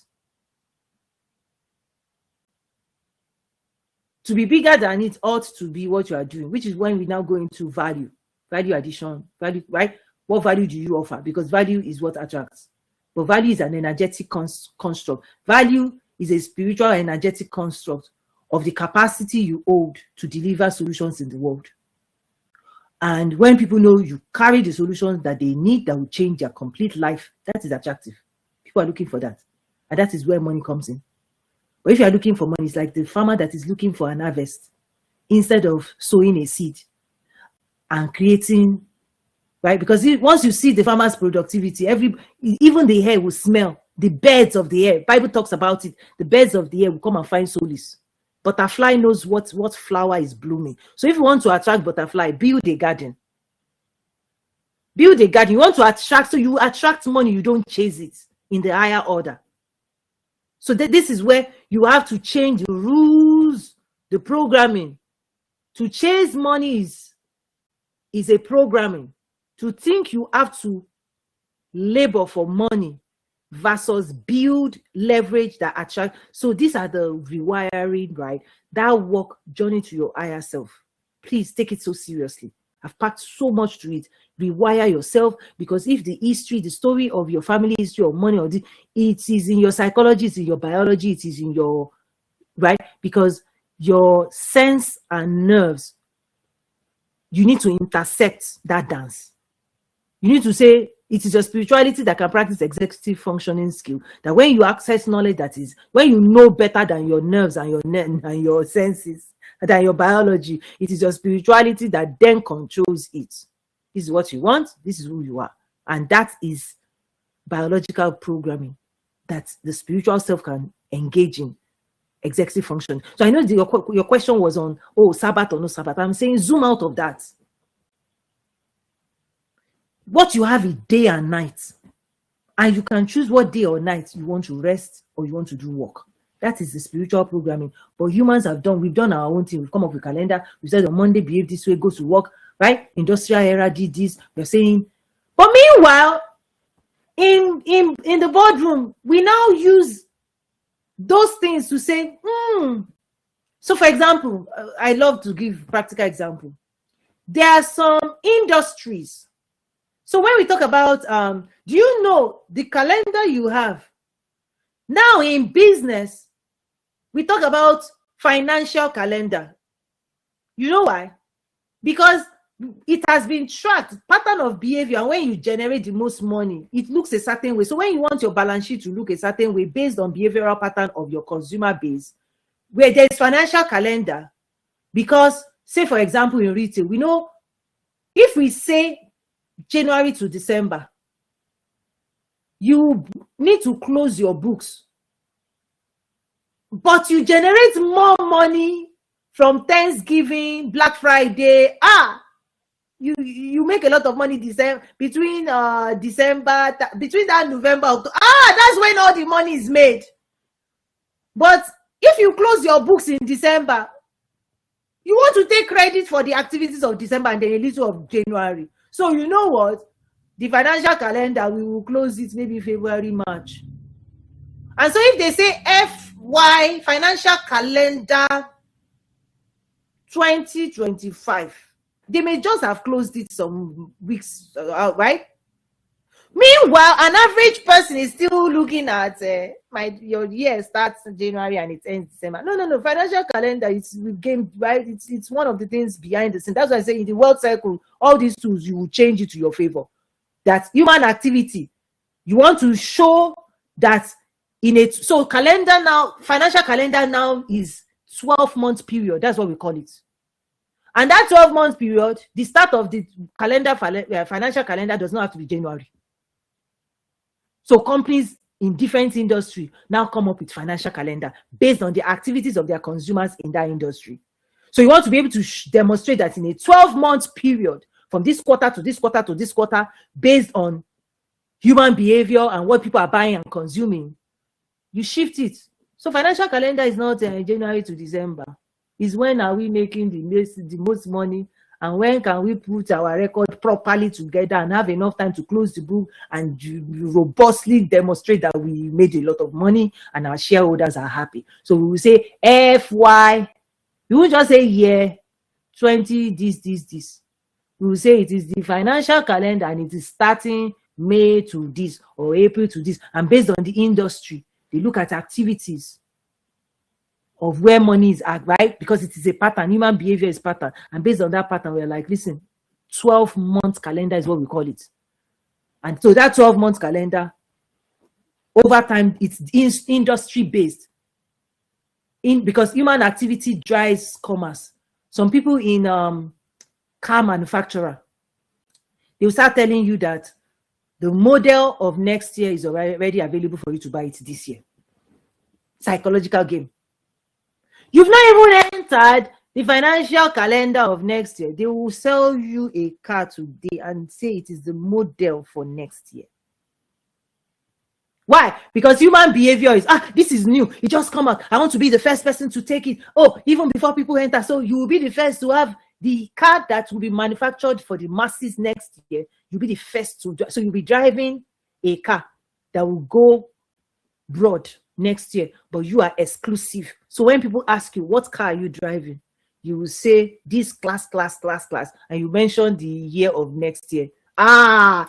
To be bigger than it ought to be what you are doing, which is when we now go into value addition, value, right? What value do you offer? Because value is what attracts. But value is an energetic construct. Value is a spiritual energetic construct of the capacity you hold to deliver solutions in the world. And when people know you carry the solutions that they need that will change their complete life, that is attractive. People are looking for that. And that is where money comes in. But if you are looking for money, it's like the farmer that is looking for an harvest instead of sowing a seed and creating, right? Because once you see the farmer's productivity, even the air will smell. The birds of the air, Bible talks about it. The birds of the air will come and find solace. Butterfly knows what flower is blooming. So if you want to attract butterfly, build a garden. Build a garden. You want to attract, so you attract money, you don't chase it in the higher order. So this is where you have to change the rules, the programming. To chase money is a programming. To think you have to labor for money versus build leverage that attract. So these are the rewiring, right? That work journey to your higher self. Please take it so seriously. I've packed so much to it. Rewire yourself, because if the history, the story of your family history of money, or it is in your psychology, it's in your biology, it is in your, right? Because your sense and nerves, you need to intersect that dance. You need to say, it is your spirituality that can practice executive functioning skill. That when you access knowledge, that is, when you know better than your nerves and your senses, than your biology, it is your spirituality that then controls it. This is what you want. This is who you are. And that is biological programming that the spiritual self can engage in executive function. So I know your question was on, Sabbath or no Sabbath. I'm saying zoom out of that. What you have is day and night. And you can choose what day or night you want to rest or you want to do work. That is the spiritual programming. But humans we've done our own thing. We've come up with a calendar. We said on Monday, behave this way, go to work, right? Industrial era did this. We're saying, but meanwhile, in the boardroom, we now use those things to say, So for example, I love to give practical example. There are some industries. So when we talk about, do you know the calendar you have? Now in business, we talk about financial calendar. You know why? Because it has been tracked, pattern of behavior. And when you generate the most money, it looks a certain way. So when you want your balance sheet to look a certain way based on behavioral pattern of your consumer base, where there's financial calendar, because say for example in retail, we know if we say January to December, you need to close your books, but you generate more money from Thanksgiving, Black Friday. You make a lot of money between that November, October. That's when all the money is made. But if you close your books in December, you want to take credit for the activities of December and then a little of January. So you know what? The financial calendar, we will close it maybe February, March. And so if they say FY, financial calendar 2025, they may just have closed it some weeks out, right? Meanwhile, an average person is still looking at your year starts in January and it ends December. No. Financial calendar is game, right? It's one of the things behind the scene. That's why I say in the world cycle, all these tools, you will change it to your favor. That human activity, you want to show that in it. So calendar now, financial calendar now is 12-month period. That's what we call it. And that 12-month period, the start of the calendar, financial calendar does not have to be January. So companies in different industry now come up with financial calendar based on the activities of their consumers in that industry. So you want to be able to demonstrate that in a 12-month period, from this quarter to this quarter to this quarter, based on human behavior and what people are buying and consuming, you shift it. So financial calendar is not January to December. It's when are we making the most money, and when can we put our record properly together and have enough time to close the book and robustly demonstrate that we made a lot of money and our shareholders are happy. So we will say FY. You won't just say year 20 this. We will say it is the financial calendar and it is starting May to this or April to this, and based on the industry, they look at activities of where money is at, right? Because it is a pattern, human behavior is pattern, and based on that pattern, we're like, listen, 12-month calendar is what we call it. And so that 12-month calendar, over time, it's industry based, because human activity drives commerce. Some people in car manufacturer, they will start telling you that the model of next year is already available for you to buy it this year. Psychological game. You've not even entered the financial calendar of next year. They will sell you a car today and say it is the model for next year. Why? Because human behavior is, this is new. It just come out. I want to be the first person to take it. Oh, even before people enter. So you will be the first to have the car that will be manufactured for the masses next year. You'll be the first to. So you'll be driving a car that will go broad next year, but you are exclusive. So when people ask you, what car are you driving? You will say this class, and you mention the year of next year.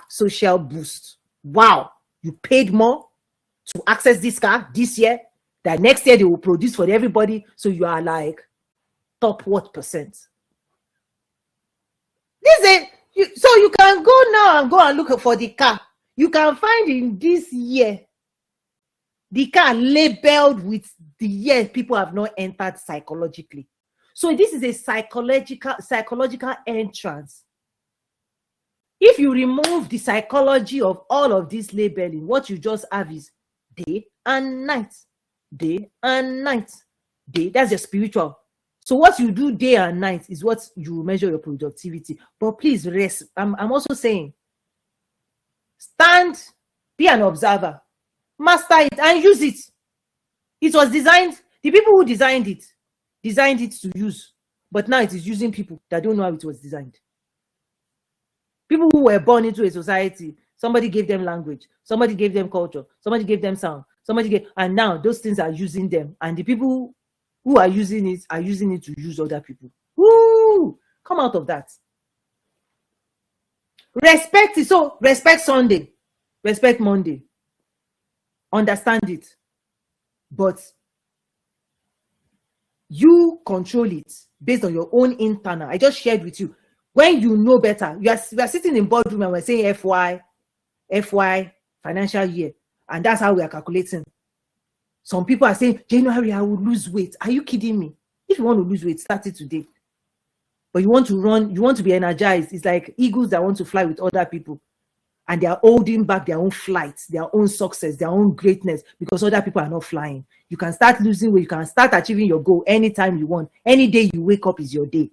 Social boost. Wow, you paid more to access this car this year that next year they will produce for everybody. So you are like top what percent? So you can go now and go and look for the car. You can find in this year the car labeled with the year people have not entered psychologically. So this is a psychological entrance. If you remove the psychology of all of this labeling, what you just have is day and night. Day and night. Day, that's your spiritual. So what you do day and night is what you measure your productivity. But please rest. I'm also saying, stand, be an observer. Master it and use it. It was designed, the people who designed it to use, but now it is using people that don't know how it was designed. People who were born into a society, somebody gave them language, somebody gave them culture, somebody gave them sound, and now those things are using them, and the people who are using it to use other people. Woo! Come out of that. Respect it. So respect Sunday, respect Monday. Understand it, but you control it based on your own internal. I just shared with you, when you know better, we are sitting in boardroom and we're saying FY financial year, and that's how we are calculating. Some people are saying January I will lose weight. Are you kidding me? If you want to lose weight, start it today. But you want to run, you want to be energized. It's like eagles that want to fly with other people, and they are holding back their own flights, their own success, their own greatness, because other people are not flying. You can start losing weight, you can start achieving your goal anytime you want. Any day you wake up is your day.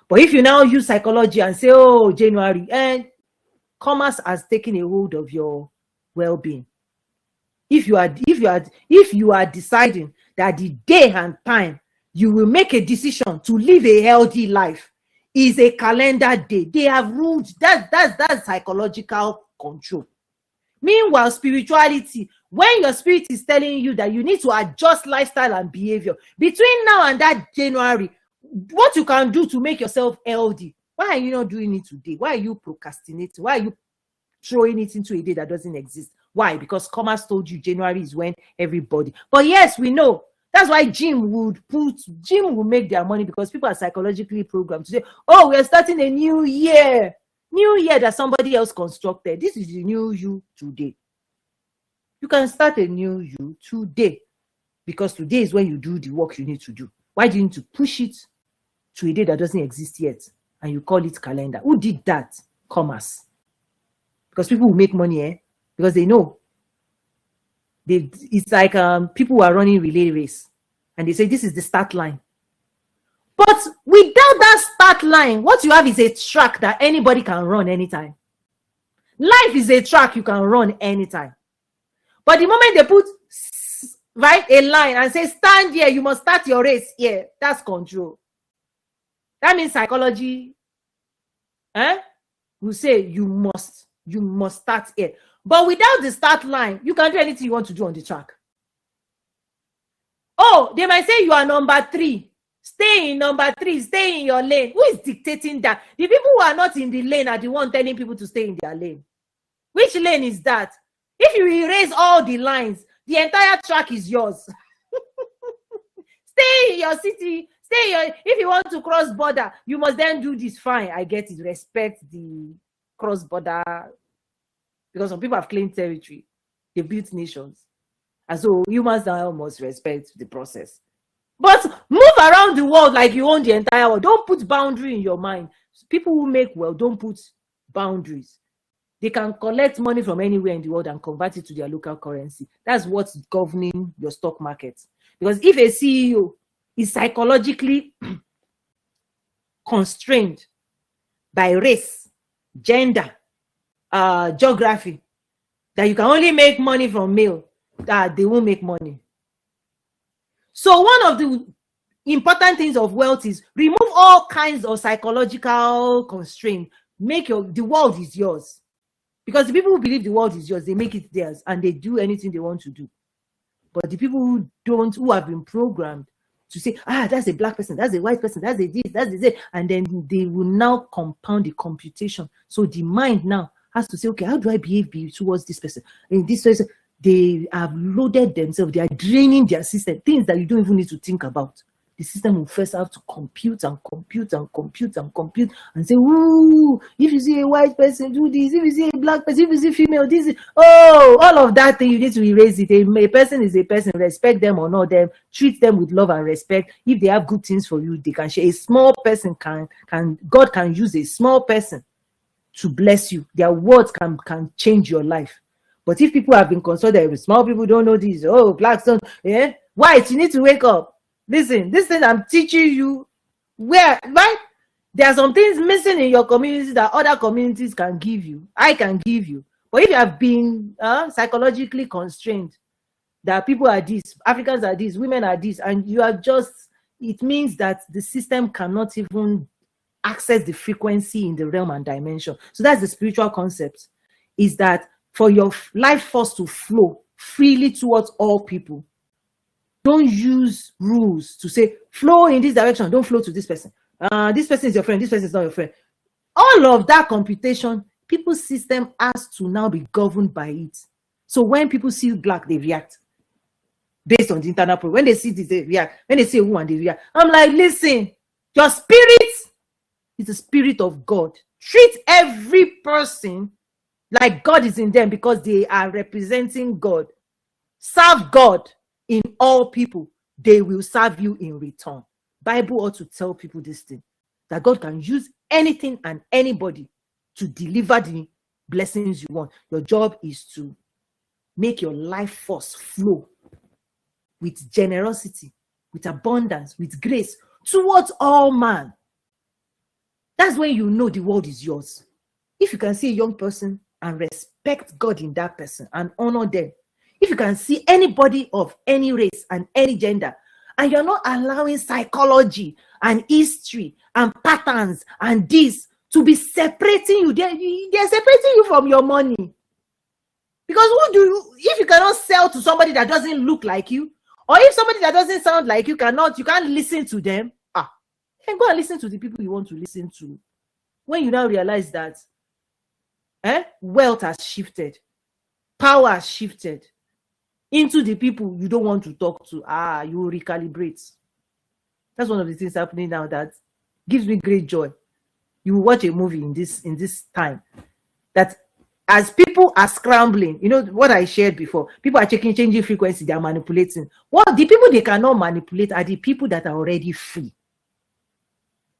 But if you now use psychology and say, oh, January, and commerce has taken a hold of your well-being. If you are deciding that the day and time you will make a decision to live a healthy life is a calendar day, they have ruled that's psychological control. Meanwhile, spirituality, when your spirit is telling you that you need to adjust lifestyle and behavior between now and that January, what you can do to make yourself healthy, why are you not doing it today? Why are you procrastinating? Why are you throwing it into a day that doesn't exist? Why? Because commerce told you January is when everybody. But yes, we know. That's why gym will make their money, because people are psychologically programmed to say, oh, we're starting a new year that somebody else constructed. This is the new you today. You can start a new you today, because today is when you do the work you need to do. Why do you need to push it to a day that doesn't exist yet and you call it calendar? Who did that? Commerce. Because people will make money, because they know. It's like people who are running relay race and they say this is the start line. But without that start line, what you have is a track that anybody can run anytime. Life is a track you can run anytime. But the moment they put a line and say stand here, you must start your race here, that's control. That means psychology will say you must start here. But without the start line, you can do anything you want to do on the track. Oh, they might say you are number 3. Stay in number 3. Stay in your lane. Who is dictating that? The people who are not in the lane are the ones telling people to stay in their lane. Which lane is that? If you erase all the lines, the entire track is yours. Stay in your city. If you want to cross border, you must then do this. Fine, I get it. Respect the cross border. Because some people have claimed territory. They built nations. And so humans now must respect the process. But move around the world like you own the entire world. Don't put boundary in your mind. People who make wealth don't put boundaries. They can collect money from anywhere in the world and convert it to their local currency. That's what's governing your stock market. Because if a CEO is psychologically constrained by race, gender, geography, that you can only make money from male, that they won't make money. So one of the important things of wealth is remove all kinds of psychological constraint. The world is yours. Because the people who believe the world is yours, they make it theirs and they do anything they want to do. But the people who have been programmed to say, that's a black person, that's a white person, that's a this, that's a that, and then they will now compound the computation. So the mind now has to say, okay, how do I behave towards this person? In this person, they have loaded themselves, they are draining their system, things that you don't even need to think about. The system will first have to compute and say, ooh, if you see a white person do this, if you see a black person, if you see female, this is, all of that thing, you need to erase it. A person is a person, respect them or not them, treat them with love and respect. If they have good things for you, they can share. A small person God can use a small person to bless you. Their words can change your life. But if people have been consulted, small people don't know this, blacks don't, white, you need to wake up. Listen, this thing I'm teaching you, right? There are some things missing in your community that other communities can give you. I can give you. But if you have been psychologically constrained, that people are this, Africans are this, women are this, and you are just, it means that the system cannot even access the frequency in the realm and dimension. So that's the spiritual concept, is that for your life force to flow freely towards all people, don't use rules to say, flow in this direction, don't flow to this person. This person is your friend, this person is not your friend. All of that computation, people's system has to now be governed by it. So when people see black, they react based on the internal program. When they see this, they react. When they see a woman, they react. I'm like, listen, your spirit is the spirit of God. Treat every person like God is in them because they are representing God. Serve God in all people. They will serve you in return. Bible ought to tell people this thing, that God can use anything and anybody to deliver the blessings you want. Your job is to make your life force flow with generosity, with abundance, with grace towards all man. That's when you know the world is yours. If you can see a young person and respect God in that person and honor them, if you can see anybody of any race and any gender, and you're not allowing psychology and history and patterns and this to be separating you, they're separating you from your money. Because if you cannot sell to somebody that doesn't look like you, or if somebody that doesn't sound like you can't listen to them, then go and listen to the people you want to listen to. When you now realize that wealth has shifted, power has shifted into the people you don't want to talk to, you will recalibrate. That's one of the things happening now that gives me great joy. You will watch a movie in this time that as people are scrambling, you know what I shared before, people are changing frequency, they are manipulating. Well, the people they cannot manipulate are the people that are already free.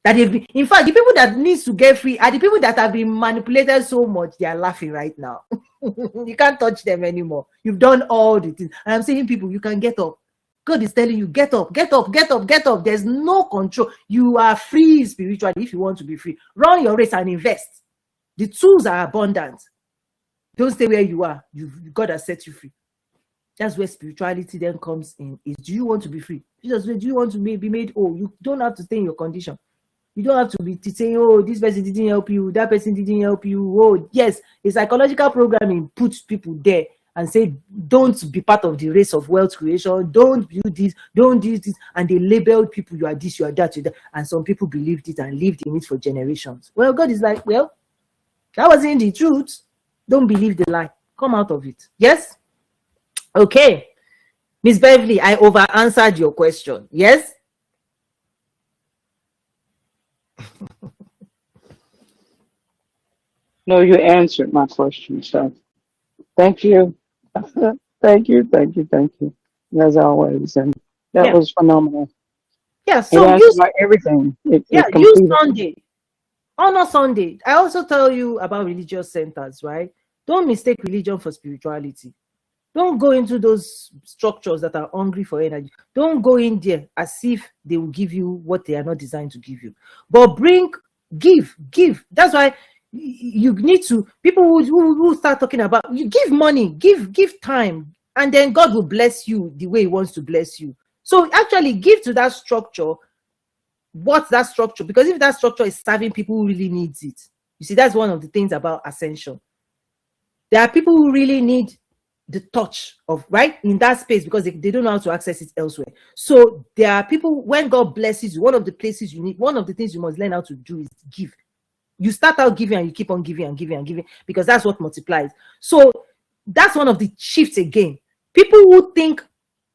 In fact, the people that needs to get free are the people that have been manipulated so much, they are laughing right now. You can't touch them anymore. You've done all the things. And I'm saying, people, you can get up. God is telling you, get up, get up, get up, get up. There's no control. You are free spiritually if you want to be free. Run your race and invest. The tools are abundant. Don't stay where you are. God has set you free. That's where spirituality then comes in. Is, do you want to be free? Jesus, do you want to be made whole? You don't have to stay in your condition. You don't have to be saying, oh, this person didn't help you, that person didn't help you. Oh, yes, a psychological programming puts people there and say, don't be part of the race of wealth creation. Don't do this, don't do this. And they labeled people, you are this, you are that, you are that. And some people believed it and lived in it for generations. Well, God is like, well, that wasn't the truth. Don't believe the lie. Come out of it. Yes? Okay. Miss Beverly, I over-answered your question. Yes? No, you answered my question, so thank you. Thank you. As always. And that was phenomenal. Yeah, so use everything. Use Sunday. Honor Sunday. I also tell you about religious centers, right? Don't mistake religion for spirituality. Don't go into those structures that are hungry for energy. Don't go in there as if they will give you what they are not designed to give you. But give. That's why you need to, people who start talking about, you give money, give time, and then God will bless you the way he wants to bless you. So actually give to that structure. What's that structure? Because if that structure is serving people who really needs it, you see, that's one of the things about ascension. There are people who really need the touch of, right, in that space, because they don't know how to access it elsewhere. So there are people, when God blesses you, one of the places you need, one of the things you must learn how to do is give. You start out giving and you keep on giving and giving and giving, because that's what multiplies. So that's one of the shifts again. People who think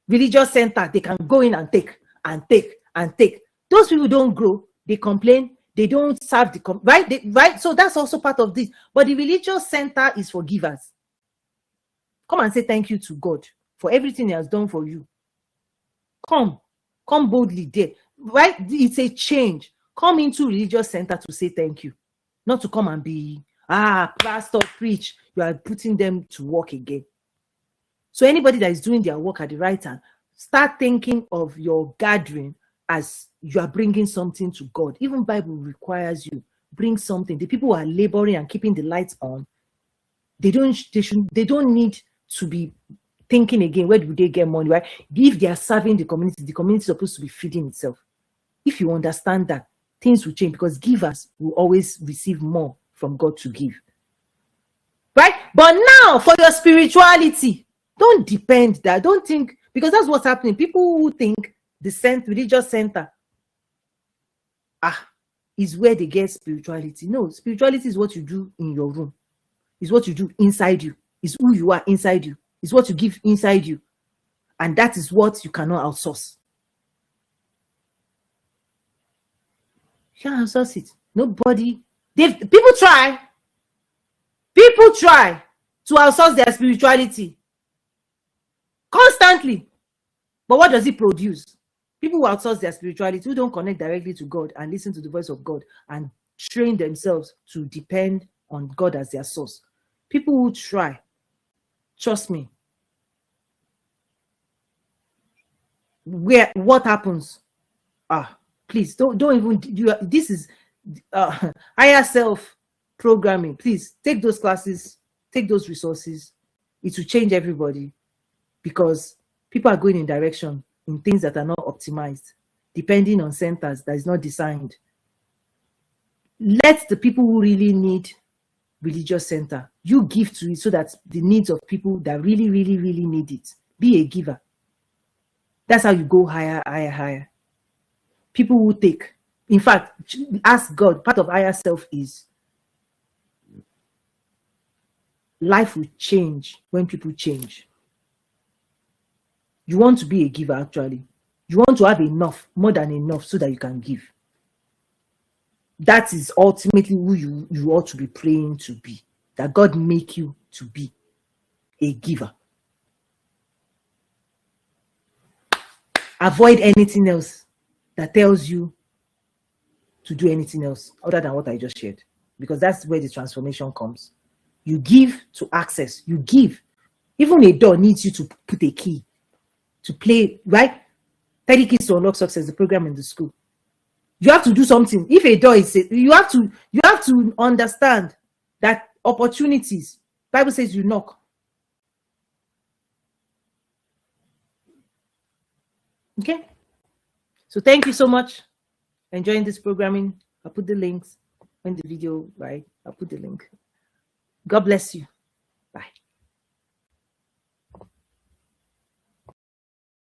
religious center, they can go in and take and take and take. Those people don't grow, they complain, they don't serve the right. So that's also part of this. But the religious center is for givers. Come and say thank you to God for everything he has done for you. Come boldly there, right? It's a change. Come into religious center to say thank you, not to come and be pastor preach. You are putting them to work again. So anybody that is doing their work at the right time, start thinking of your gathering as you are bringing something to God. Even Bible requires you bring something. The people who are laboring and keeping the lights on, they don't need to be thinking again, where do they get money, right? If they are serving the community is supposed to be feeding itself. If you understand that, things will change, because givers will always receive more from God to give. Right? But now for your spirituality, don't depend that. Don't think, because that's what's happening. People who think the religious center is where they get spirituality. No, spirituality is what you do in your room. Is what you do inside you. Is who you are inside you. Is what you give inside you. And that is what you cannot outsource. You can't outsource it. Nobody. People try to outsource their spirituality constantly. But what does it produce? People who outsource their spirituality, who don't connect directly to God and listen to the voice of God and train themselves to depend on God as their source. People who try, trust me, what happens? Please don't even do this. Is higher self programming. Please take those classes, take those resources. It will change everybody, because people are going in direction in things that are not optimized, depending on centers that is not designed. Let the people who really need religious center. You give to it so that the needs of people that really, really, really need it. Be a giver. That's how you go higher, higher, higher. People will take. In fact, ask God. Part of higher self is life will change when people change. You want to be a giver, actually. You want to have enough, more than enough, so that you can give. That is ultimately who you ought to be praying to be. That God make you to be a giver. Avoid anything else that tells you to do anything else other than what I just shared, because that's where the transformation comes. You give to access. You give. Even a door needs you to put a key to play, right? 30 Keys to Unlock Success, the program in the school. You have to do something. If a door is, you have to understand that opportunities, Bible says you knock. Okay? So thank you so much. Enjoying this programming. I'll put the links when the video, right? I'll put the link. God bless you.